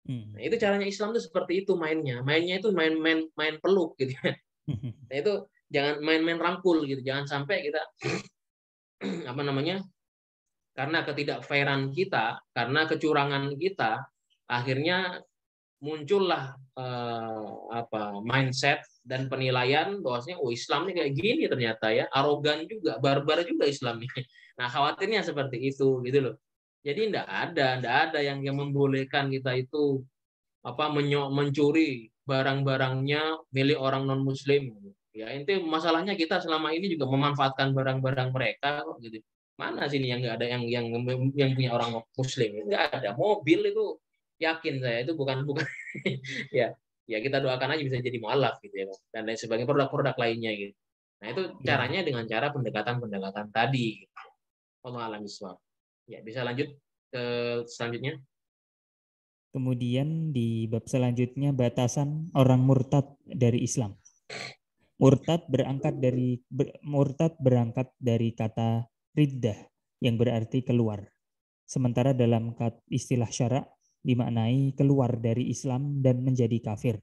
Nah, itu caranya Islam itu seperti itu mainnya. Mainnya itu main peluk gitu ya. Nah, itu jangan main-main rangkul gitu. Jangan sampai kita karena ketidakfairan kita, karena kecurangan kita, akhirnya muncullah mindset dan penilaian bahwasanya Islam ini kayak gini ternyata ya, arogan juga, barbar juga Islam ini. Nah, khawatirnya seperti itu gitu loh. Jadi enggak ada yang membolehkan kita itu mencuri barang-barangnya milik orang non Muslim. Ya itu masalahnya kita selama ini juga memanfaatkan barang-barang mereka kok gitu. Mana sini yang nggak ada yang punya orang Muslim? Nggak ada. Mobil itu yakin saya itu bukan ya kita doakan aja bisa jadi mualaf gitu ya dan lain sebagainya, produk-produk lainnya gitu. Nah itu caranya dengan cara pendekatan tadi. Allah alam bisawab. Ya bisa lanjut ke selanjutnya. Kemudian di bab selanjutnya batasan orang murtad dari Islam. Murtad berangkat dari kata riddah yang berarti keluar. Sementara dalam istilah syara' dimaknai keluar dari Islam dan menjadi kafir.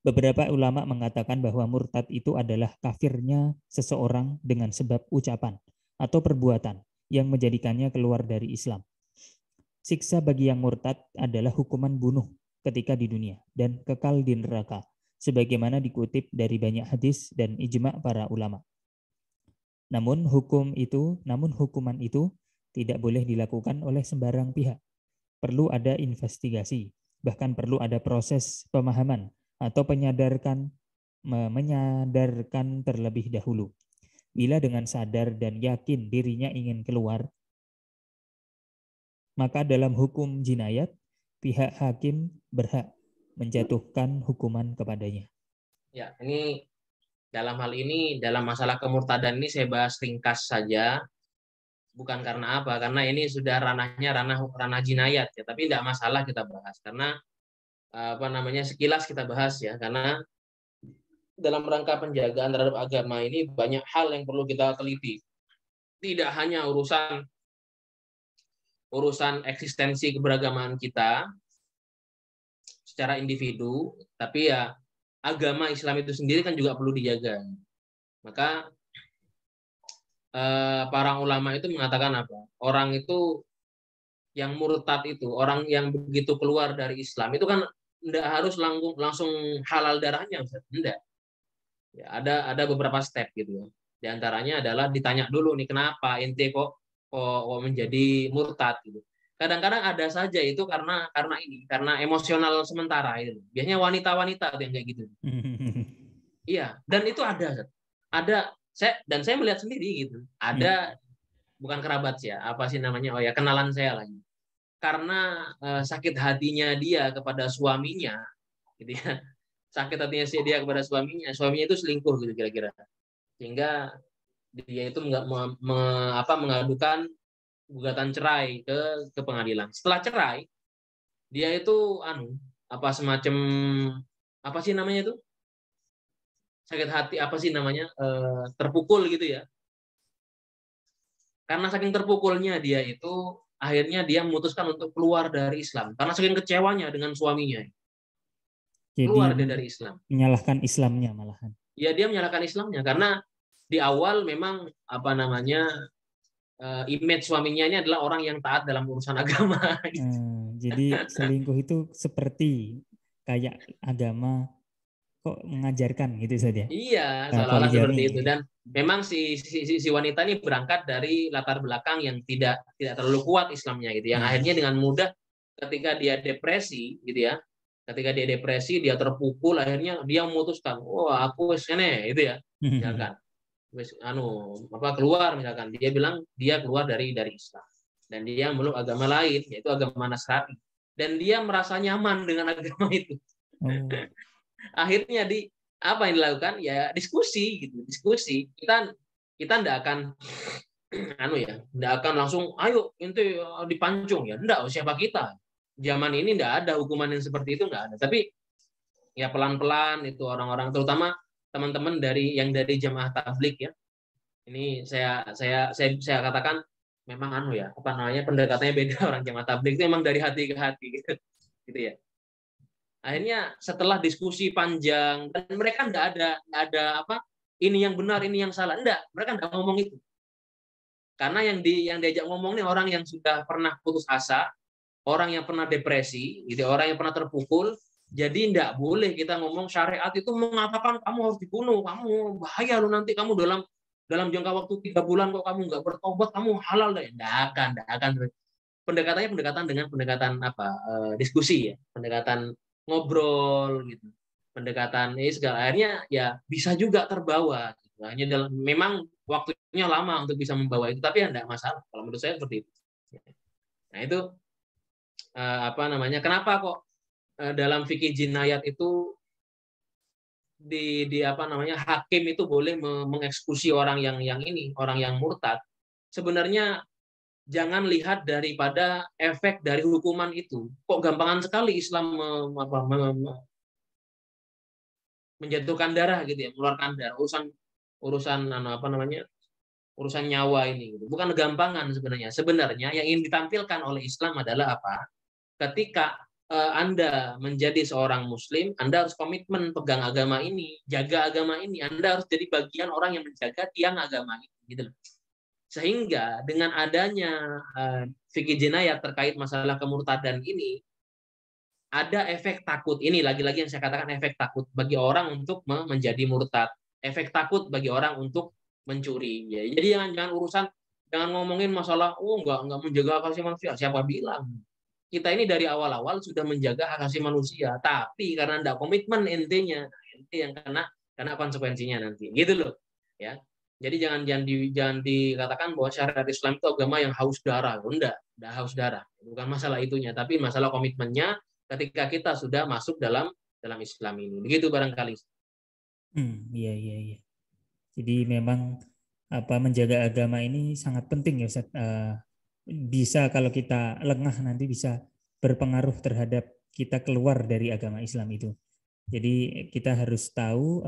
Beberapa ulama mengatakan bahwa murtad itu adalah kafirnya seseorang dengan sebab ucapan atau perbuatan yang menjadikannya keluar dari Islam. Siksa bagi yang murtad adalah hukuman bunuh ketika di dunia dan kekal di neraka, sebagaimana dikutip dari banyak hadis dan ijma' para ulama. Namun hukuman itu tidak boleh dilakukan oleh sembarang pihak. Perlu ada investigasi, bahkan perlu ada proses pemahaman atau menyadarkan terlebih dahulu. Bila dengan sadar dan yakin dirinya ingin keluar, maka dalam hukum jinayat, pihak hakim berhak menjatuhkan hukuman kepadanya. Ya, ini dalam hal ini, dalam masalah kemurtadan ini saya bahas ringkas saja. Bukan karena apa, karena ini sudah ranah jinayat ya, tapi tidak masalah kita bahas karena sekilas kita bahas ya, karena dalam rangka penjagaan terhadap agama ini banyak hal yang perlu kita teliti. Tidak hanya urusan eksistensi keberagaman kita secara individu, tapi ya agama Islam itu sendiri kan juga perlu dijaga. Maka para ulama itu mengatakan apa? Orang itu yang murtad itu, orang yang begitu keluar dari Islam itu kan tidak harus langsung halal darahnya, tidak. Ya, ada beberapa step gitu ya. Di antaranya adalah ditanya dulu nih kenapa ente kok menjadi murtad gitu. Kadang-kadang ada saja itu karena emosional sementara itu. Biasanya wanita-wanita yang kayak gitu. Iya, dan itu ada saya melihat sendiri gitu. Ada bukan kerabat ya, apa sih namanya? Oh ya, kenalan saya lagi. Karena sakit hatinya dia kepada suaminya, gitu ya. Sakit hatinya dia kepada suaminya itu selingkuh gitu kira-kira. Sehingga dia itu mengadukan gugatan cerai ke pengadilan. Setelah cerai, dia itu semacam apa sih namanya itu? Sakit hati apa sih namanya? Terpukul gitu ya. Karena saking terpukulnya dia itu akhirnya dia memutuskan untuk keluar dari Islam karena saking kecewanya dengan suaminya. Keluar Jadi dia dari Islam. menyalahkan Islamnya malahan. Ya dia menyalahkan Islamnya karena di awal memang image suaminya ini adalah orang yang taat dalam urusan agama. Jadi selingkuh itu seperti kayak agama kok mengajarkan gitu saja. Iya, Nah, seolah-olah seperti poligami. itu. Dan memang si wanita ini berangkat dari latar belakang yang tidak terlalu kuat Islamnya gitu. Yang akhirnya dengan mudah ketika dia depresi gitu ya. Ketika dia depresi, dia terpukul, akhirnya dia memutuskan, aku wis kene gitu ya. Misalkan wis keluar misalkan. Dia bilang dia keluar dari Islam. Dan dia meluk agama lain, yaitu agama Nasrani. Dan dia merasa nyaman dengan agama itu. Akhirnya apa yang dilakukan ya diskusi kita tidak akan tidak akan langsung ayo inti dipancung ya, enggak, siapa kita zaman ini tidak ada hukuman yang seperti itu, enggak ada, tapi ya pelan-pelan itu orang-orang terutama teman-teman dari jamaah tabligh ya, ini saya katakan memang pendekatannya beda. Orang jamaah tabligh itu memang dari hati ke hati gitu ya. Akhirnya setelah diskusi panjang dan mereka enggak ada ini yang benar, ini yang salah. Enggak, mereka enggak ngomong itu. Karena yang diajak ngomong nih orang yang sudah pernah putus asa, orang yang pernah depresi, gitu, orang yang pernah terpukul. Jadi enggak boleh kita ngomong syariat itu mengatakan kamu harus dibunuh, kamu bahaya lo nanti, kamu dalam jangka waktu 3 bulan kok kamu enggak bertobat, kamu halal deh. Enggak akan. Pendekatan dengan pendekatan diskusi ya, pendekatan ngobrol gitu, pendekatan segala, akhirnya ya bisa juga terbawa gitu. Hanya memang waktunya lama untuk bisa membawa itu, tapi enggak masalah kalau menurut saya seperti itu. Nah itu kenapa kok dalam fikih jinayat itu hakim itu boleh mengeksekusi orang yang murtad. Sebenarnya jangan lihat daripada efek dari hukuman itu. Kok gampangan sekali Islam menjatuhkan darah gitu ya, mengeluarkan darah, urusan nyawa ini gitu. Bukan gampangan sebenarnya. Sebenarnya yang ingin ditampilkan oleh Islam adalah apa? Ketika Anda menjadi seorang muslim, Anda harus komitmen pegang agama ini, jaga agama ini. Anda harus jadi bagian orang yang menjaga tiang agama ini gitu loh. Sehingga dengan adanya fikih jinayat terkait masalah kemurtadan ini, ada efek takut. Ini lagi-lagi yang saya katakan efek takut bagi orang untuk menjadi murtad. Efek takut bagi orang untuk mencuri. Ya, jadi jangan ngomongin masalah, enggak menjaga hak asasi manusia. Siapa bilang? Kita ini dari awal-awal sudah menjaga hak asasi manusia. Tapi karena enggak komitmen intinya, yang kena konsekuensinya nanti. Gitu loh. Ya. Jadi jangan dikatakan bahwa syariat Islam itu agama yang haus darah. Enggak haus darah. Bukan masalah itunya, tapi masalah komitmennya ketika kita sudah masuk dalam Islam ini. Begitu barangkali. Iya. Jadi memang menjaga agama ini sangat penting ya Ustaz. Bisa kalau kita lengah nanti bisa berpengaruh terhadap kita keluar dari agama Islam itu. Jadi kita harus tahu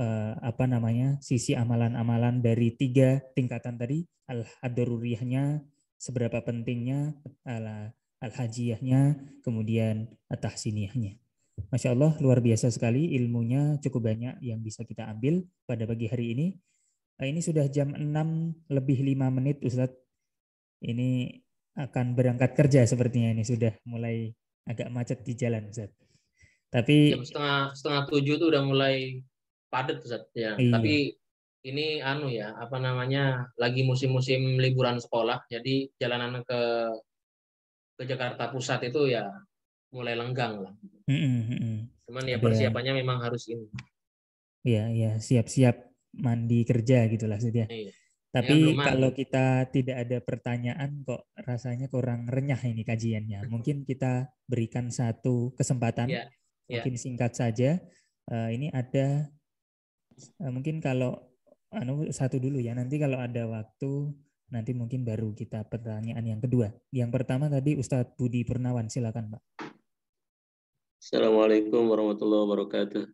sisi amalan-amalan dari 3 tingkatan tadi, al-daruriyahnya, seberapa pentingnya, al-hajiyahnya, kemudian at-tahsiniyahnya. Masya Allah, luar biasa sekali ilmunya, cukup banyak yang bisa kita ambil pada pagi hari ini. Ini sudah jam 6:05 Ustadz. Ini akan berangkat kerja sepertinya, ini sudah mulai agak macet di jalan Ustadz. Tapi jam setengah 7 itu udah mulai padat Ustaz ya. iya. Tapi ini lagi musim-musim liburan sekolah, jadi jalanan ke Jakarta Pusat itu ya mulai lenggang lah. Cuman ya persiapannya memang harus ini. Iya, siap-siap mandi kerja gitulah Ustaz ya. Iya. Ini kan belum Tapi mandi. kalau kita tidak ada pertanyaan kok rasanya kurang renyah ini kajiannya. Mungkin kita berikan satu kesempatan, Ya, ya. mungkin singkat saja. Ini ada mungkin kalau satu dulu ya. Nanti kalau ada waktu nanti mungkin baru kita pertanyaan yang kedua. Yang pertama tadi Ustadz Budi Purnawan, silakan Pak. Assalamualaikum warahmatullahi wabarakatuh.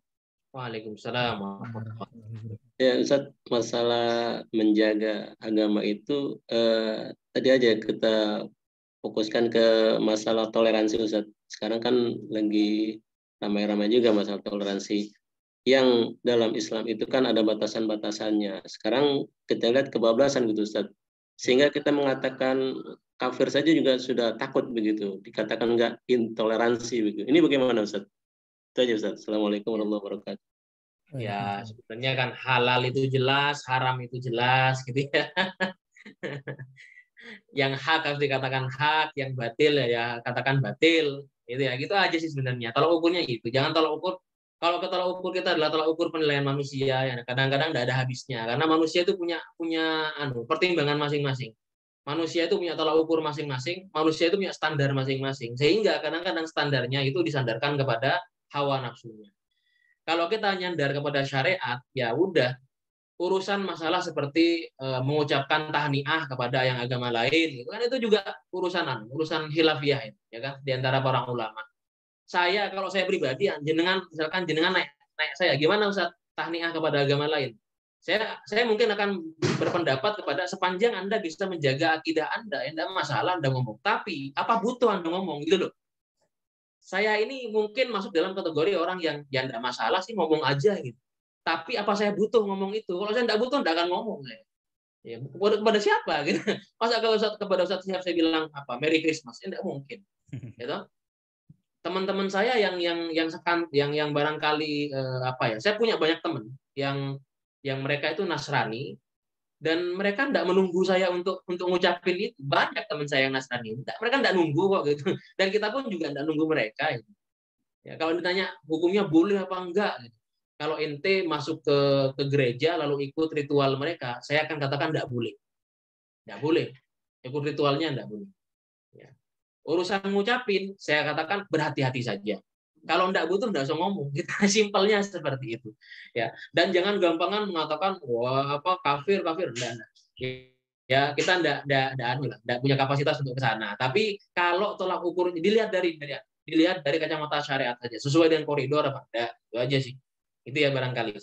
Waalaikumsalam warahmatullahi wabarakatuh. Ya Ustaz, masalah menjaga agama itu tadi aja kita fokuskan ke masalah toleransi Ustaz. Sekarang kan lagi ramai-ramai juga masalah toleransi. Yang dalam Islam itu kan ada batasan-batasannya. Sekarang kita lihat kebablasan gitu Ustaz. Sehingga kita mengatakan kafir saja juga sudah takut begitu. Dikatakan enggak intoleransi begitu. Ini bagaimana Ustaz? Itu aja Ustaz. Assalamualaikum warahmatullahi wabarakatuh. Ya, sebenarnya kan halal itu jelas, haram itu jelas gitu ya. Yang hak harus dikatakan hak, yang batil ya katakan batil. Gitu ya. Gitu aja sih sebenarnya. Tolak ukurnya gitu. Jangan tolak ukur. Kalau tolak ukur kita adalah tolak ukur penilaian manusia ya kadang-kadang tidak ada habisnya karena manusia itu punya pertimbangan masing-masing. Manusia itu punya tolak ukur masing-masing, manusia itu punya standar masing-masing. Sehingga kadang-kadang standarnya itu disandarkan kepada hawa nafsunya. Kalau kita nyandar kepada syariat, ya udah urusan masalah seperti mengucapkan tahniah kepada yang agama lain, itu juga urusan khilafiyah ya kan di antara para ulama. Kalau saya pribadi, misalkan jenengan naik saya, gimana Ustaz tahniah kepada agama lain? Saya mungkin akan berpendapat kepada sepanjang Anda bisa menjaga akidah Anda, ya tidak masalah Anda ngomong. Tapi apa butuh Anda ngomong gitu loh. Saya ini mungkin masuk dalam kategori orang yang ya tidak masalah sih ngomong aja gitu. Tapi apa saya butuh ngomong itu? Kalau saya tidak butuh, tidak akan ngomong. Ya, kepada siapa? Gitu. Masa kalau kepada Ustaz Syihab saya bilang apa? Merry Christmas? Ya, tidak mungkin. Gitu. Teman-teman saya yang barangkali saya punya banyak teman yang mereka itu Nasrani dan mereka tidak menunggu saya untuk ngucapin itu. Banyak teman saya yang Nasrani, mereka tidak nunggu kok gitu. Dan kita pun juga tidak nunggu mereka. Gitu. Ya, kalau ditanya hukumnya boleh apa enggak, gitu. Kalau ente masuk ke gereja lalu ikut ritual mereka, saya akan katakan tidak boleh. Tidak boleh. Ikut ritualnya tidak boleh. Ya. Urusan ngucapin, saya katakan berhati-hati saja. Kalau tidak butuh, tidak usah ngomong. Kita simpelnya seperti itu. Ya. Dan jangan gampangan mengatakan wah apa kafir. Enggak. Ya, kita tidak punya kapasitas untuk ke sana. Tapi kalau tolak ukurnya dilihat dari kacamata syariat saja, sesuai dengan koridor apa enggak, itu aja sih. Itu ya barangkali.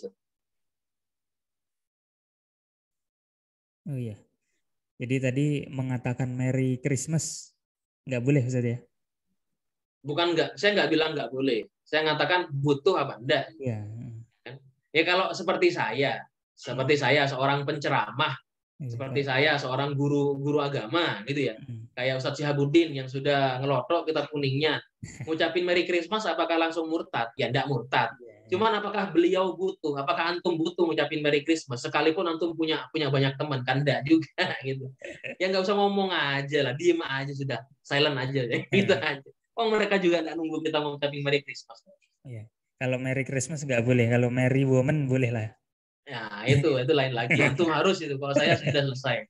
Oh iya. Jadi tadi mengatakan Merry Christmas nggak boleh Ustaz ya? Bukan enggak, saya nggak bilang nggak boleh. Saya mengatakan butuh apa enggak. Iya. Ya kalau seperti saya seorang penceramah, seperti saya seorang guru agama gitu ya. Kayak Ustadz Syihabuddin yang sudah ngelotok kitab kuningnya. Ngucapin Merry Christmas apakah langsung murtad? Ya enggak murtad. Cuman apakah beliau butuh? Apakah antum butuh ngucapin Merry Christmas? Sekalipun antum punya banyak teman kan enggak juga gitu. Ya nggak usah ngomong aja lah, diem aja sudah, silent aja gitu aja. Oh mereka juga enggak nunggu kita ngucapin Merry Christmas. Iya. Kalau Merry Christmas nggak boleh, kalau Merry Woman boleh lah. Ya itu lain lagi. Antum harus itu. Kalau saya sudah selesai.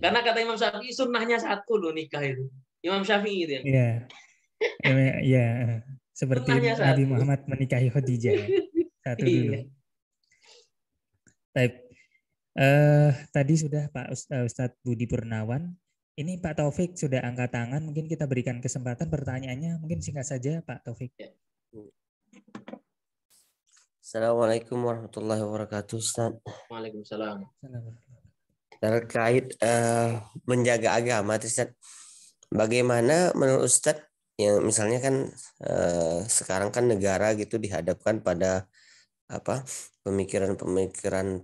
Karena kata Imam Syafi'i sunnahnya satu loh nikah itu. Imam Syafi'i itu ya. Iya. Iya. Seperti Nabi Muhammad menikahi Khadijah ya. Satu dulu. Baik. Tadi sudah Pak Ustadz Budi Purnawan. Ini Pak Taufik sudah angkat tangan. Mungkin kita berikan kesempatan pertanyaannya. Mungkin singkat saja Pak Taufik. Assalamualaikum warahmatullahi wabarakatuh Ustaz. Waalaikumsalam. Terkait menjaga agama Ustaz, bagaimana menurut Ustaz yang misalnya kan sekarang kan negara gitu dihadapkan pada pemikiran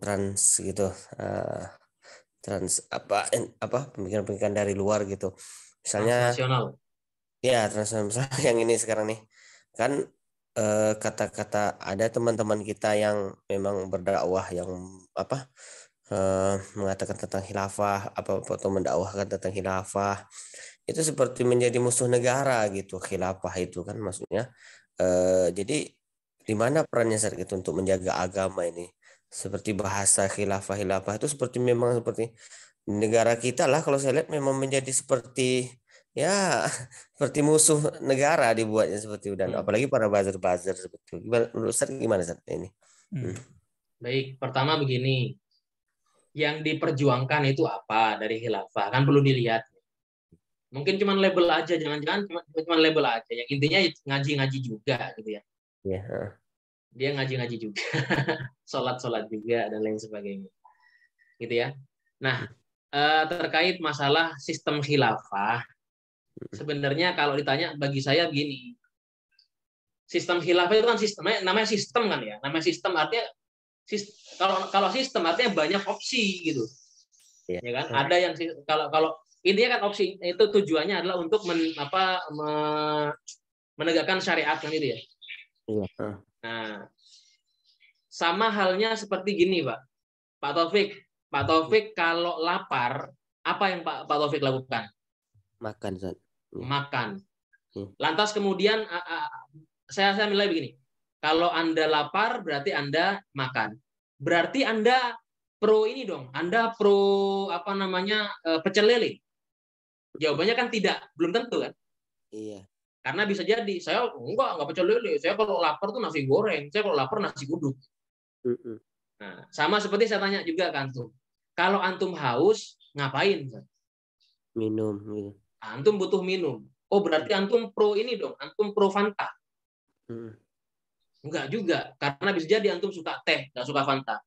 trans gitu, pemikiran dari luar gitu, misalnya transnasional. Ya transnasional yang ini sekarang nih kan kata-kata ada teman-teman kita yang memang berdakwah yang mengatakan tentang khilafah atau mendakwahkan tentang khilafah itu seperti menjadi musuh negara gitu. Khilafah itu kan maksudnya jadi di mana perannya saat itu untuk menjaga agama ini seperti bahasa khilafah itu seperti memang seperti di negara kita lah, kalau saya lihat memang menjadi seperti ya seperti musuh negara dibuatnya seperti itu, dan apalagi para buzzer seperti itu. Menurut Ustaz gimana Ustaz ini? Baik, pertama begini, yang diperjuangkan itu apa dari khilafah kan perlu dilihat. Mungkin cuma label aja, jangan-jangan cuma label aja. Yang intinya ngaji-ngaji juga gitu ya. Yeah. Dia ngaji-ngaji juga, sholat-sholat juga dan lain sebagainya, gitu ya. Nah, terkait masalah sistem khilafah, sebenarnya kalau ditanya bagi saya begini, sistem khilafah itu kan sistemnya namanya sistem kan ya, namanya sistem artinya kalau sistem artinya banyak opsi gitu, ya kan? Ada yang kalau intinya kan opsi itu tujuannya adalah untuk menegakkan syariat kan gitu ya. Nah, sama halnya seperti gini, Pak Taufik kalau lapar, apa yang Pak Taufik lakukan? Makan, Zat. Makan. Lantas kemudian saya nilai begini. Kalau Anda lapar berarti Anda makan. Berarti Anda pro ini dong. Anda pro pecel lele. Jawabannya kan tidak, belum tentu kan? Iya. Karena bisa jadi saya enggak pecel lele. Saya kalau lapar tuh nasi goreng. Saya kalau lapar nasi uduk. Nah, sama seperti saya tanya juga ke antum. Kalau antum haus, ngapain? Minum. Gitu. Antum butuh minum. Oh, berarti antum pro ini dong. Antum pro Fanta. Enggak juga. Karena bisa jadi antum suka teh, nggak suka Fanta.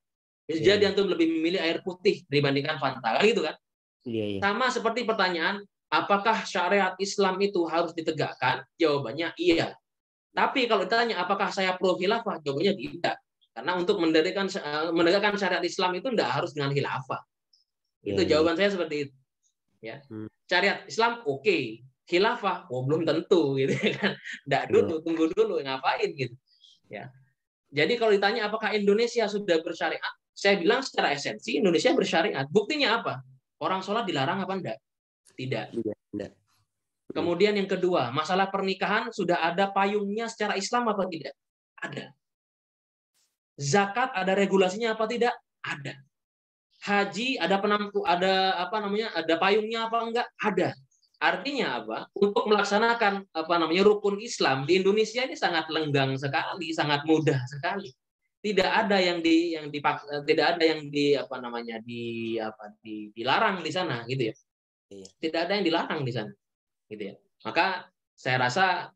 Bisa jadi antum lebih memilih air putih dibandingkan Fanta. Kan gitu kan? Iya. Sama seperti pertanyaan, apakah syariat Islam itu harus ditegakkan? Jawabannya iya. Tapi kalau ditanya apakah saya pro khilafah? Jawabannya tidak. Karena untuk menegakkan syariat Islam itu tidak harus dengan khilafah. Itu jawaban saya seperti itu. Ya. Syariat Islam oke. Khilafah belum tentu gitu kan. Enggak dulu, tunggu dulu ngapain gitu. Ya. Jadi kalau ditanya apakah Indonesia sudah bersyariat? Saya bilang secara esensi Indonesia bersyariat. Buktinya apa? Orang sholat dilarang apa enggak? Tidak. Kemudian yang kedua, masalah pernikahan sudah ada payungnya secara Islam apa tidak? Ada. Zakat ada regulasinya apa tidak? Ada. Haji ada ada payungnya apa enggak? Ada. Artinya apa? Untuk melaksanakan rukun Islam di Indonesia ini sangat lenggang sekali, sangat mudah sekali. Tidak ada yang dilarang di sana gitu ya. Tidak ada yang dilarang di sana gitu ya. Maka saya rasa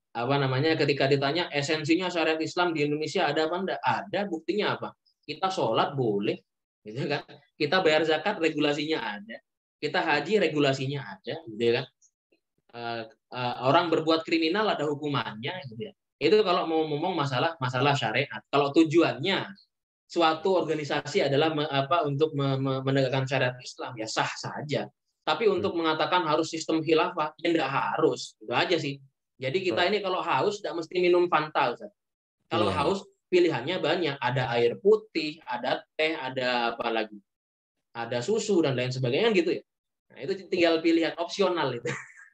ketika ditanya esensinya syariat Islam di Indonesia ada apa enggak? Ada, buktinya apa? Kita sholat boleh, gitu kan? Kita bayar zakat regulasinya ada. Kita haji regulasinya ada, gitu kan? Orang berbuat kriminal ada hukumannya, gitu ya. Itu kalau mau ngomong masalah syariat. Kalau tujuannya suatu organisasi adalah untuk menegakkan syariat Islam, ya sah saja. Tapi untuk mengatakan harus sistem khilafah, ya enggak harus. Itu aja sih. Jadi kita ini kalau haus tidak mesti minum Fanta, Ustaz. Kalau haus pilihannya banyak. Ada air putih, ada teh, ada apa lagi? Ada susu dan lain sebagainya gitu ya. Nah, itu tinggal pilihan opsional itu.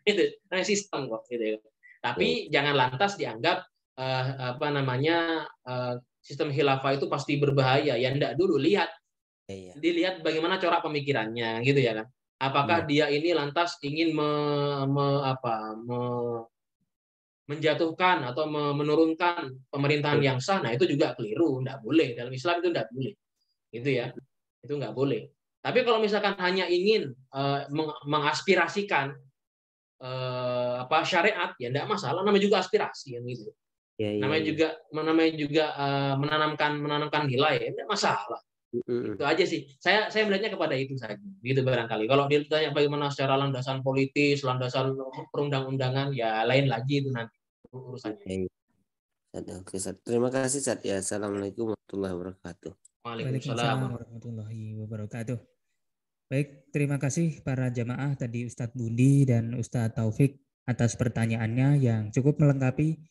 Itu sistem kok gitu ya. Tapi jangan lantas dianggap sistem khilafah itu pasti berbahaya. Ya enggak, dulu dilihat bagaimana corak pemikirannya gitu ya kan. Apakah dia ini lantas ingin menjatuhkan atau menurunkan pemerintahan yang sah? Nah, itu juga keliru, enggak boleh. Dalam Islam itu enggak boleh. Gitu ya. Itu enggak boleh. Tapi kalau misalkan hanya ingin mengaspirasikan syariat, ya enggak masalah, namanya juga aspirasi kan gitu. Namanya juga menanamkan nilai, ya enggak masalah. Itu aja sih. Saya melihatnya kepada itu saja. Gitu barangkali. Kalau ditanya bagaimana secara landasan politis, landasan perundang-undangan, ya lain lagi itu nanti urusannya. Oke, terima kasih, Ustaz. Ya, assalamualaikum warahmatullahi wabarakatuh. Waalaikumsalam warahmatullahi wabarakatuh. Baik, terima kasih para jamaah tadi Ustadz Budi dan Ustadz Taufik atas pertanyaannya yang cukup melengkapi,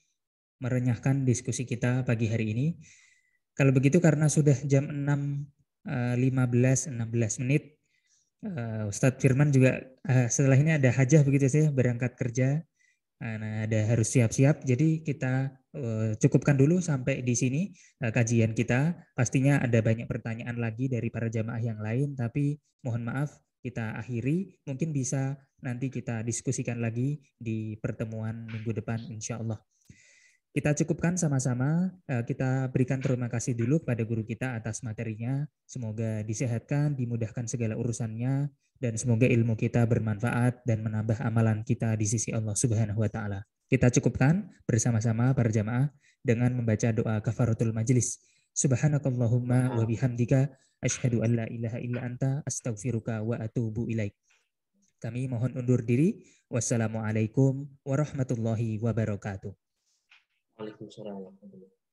merenyahkan diskusi kita pagi hari ini. Kalau begitu karena sudah jam 6.16 menit, Ustadz Firman juga setelah ini ada hajah begitu saya berangkat kerja, ada harus siap-siap. Jadi kita cukupkan dulu sampai di sini kajian kita. Pastinya ada banyak pertanyaan lagi dari para jamaah yang lain, tapi mohon maaf kita akhiri. Mungkin bisa nanti kita diskusikan lagi di pertemuan minggu depan insya Allah. Kita cukupkan sama-sama, kita berikan terima kasih dulu kepada guru kita atas materinya. Semoga disehatkan, dimudahkan segala urusannya, dan semoga ilmu kita bermanfaat dan menambah amalan kita di sisi Allah Subhanahu wa Ta'ala. Kita cukupkan bersama-sama para jamaah dengan membaca doa kafaratul majlis. Subhanakallahumma wa bihamdika asyhadu an la ilaha illa anta astaghfiruka wa atubu ilaik. Kami mohon undur diri. Wassalamualaikum warahmatullahi wabarakatuh. Waalaikumsalam warahmatullahi wabarakatuh.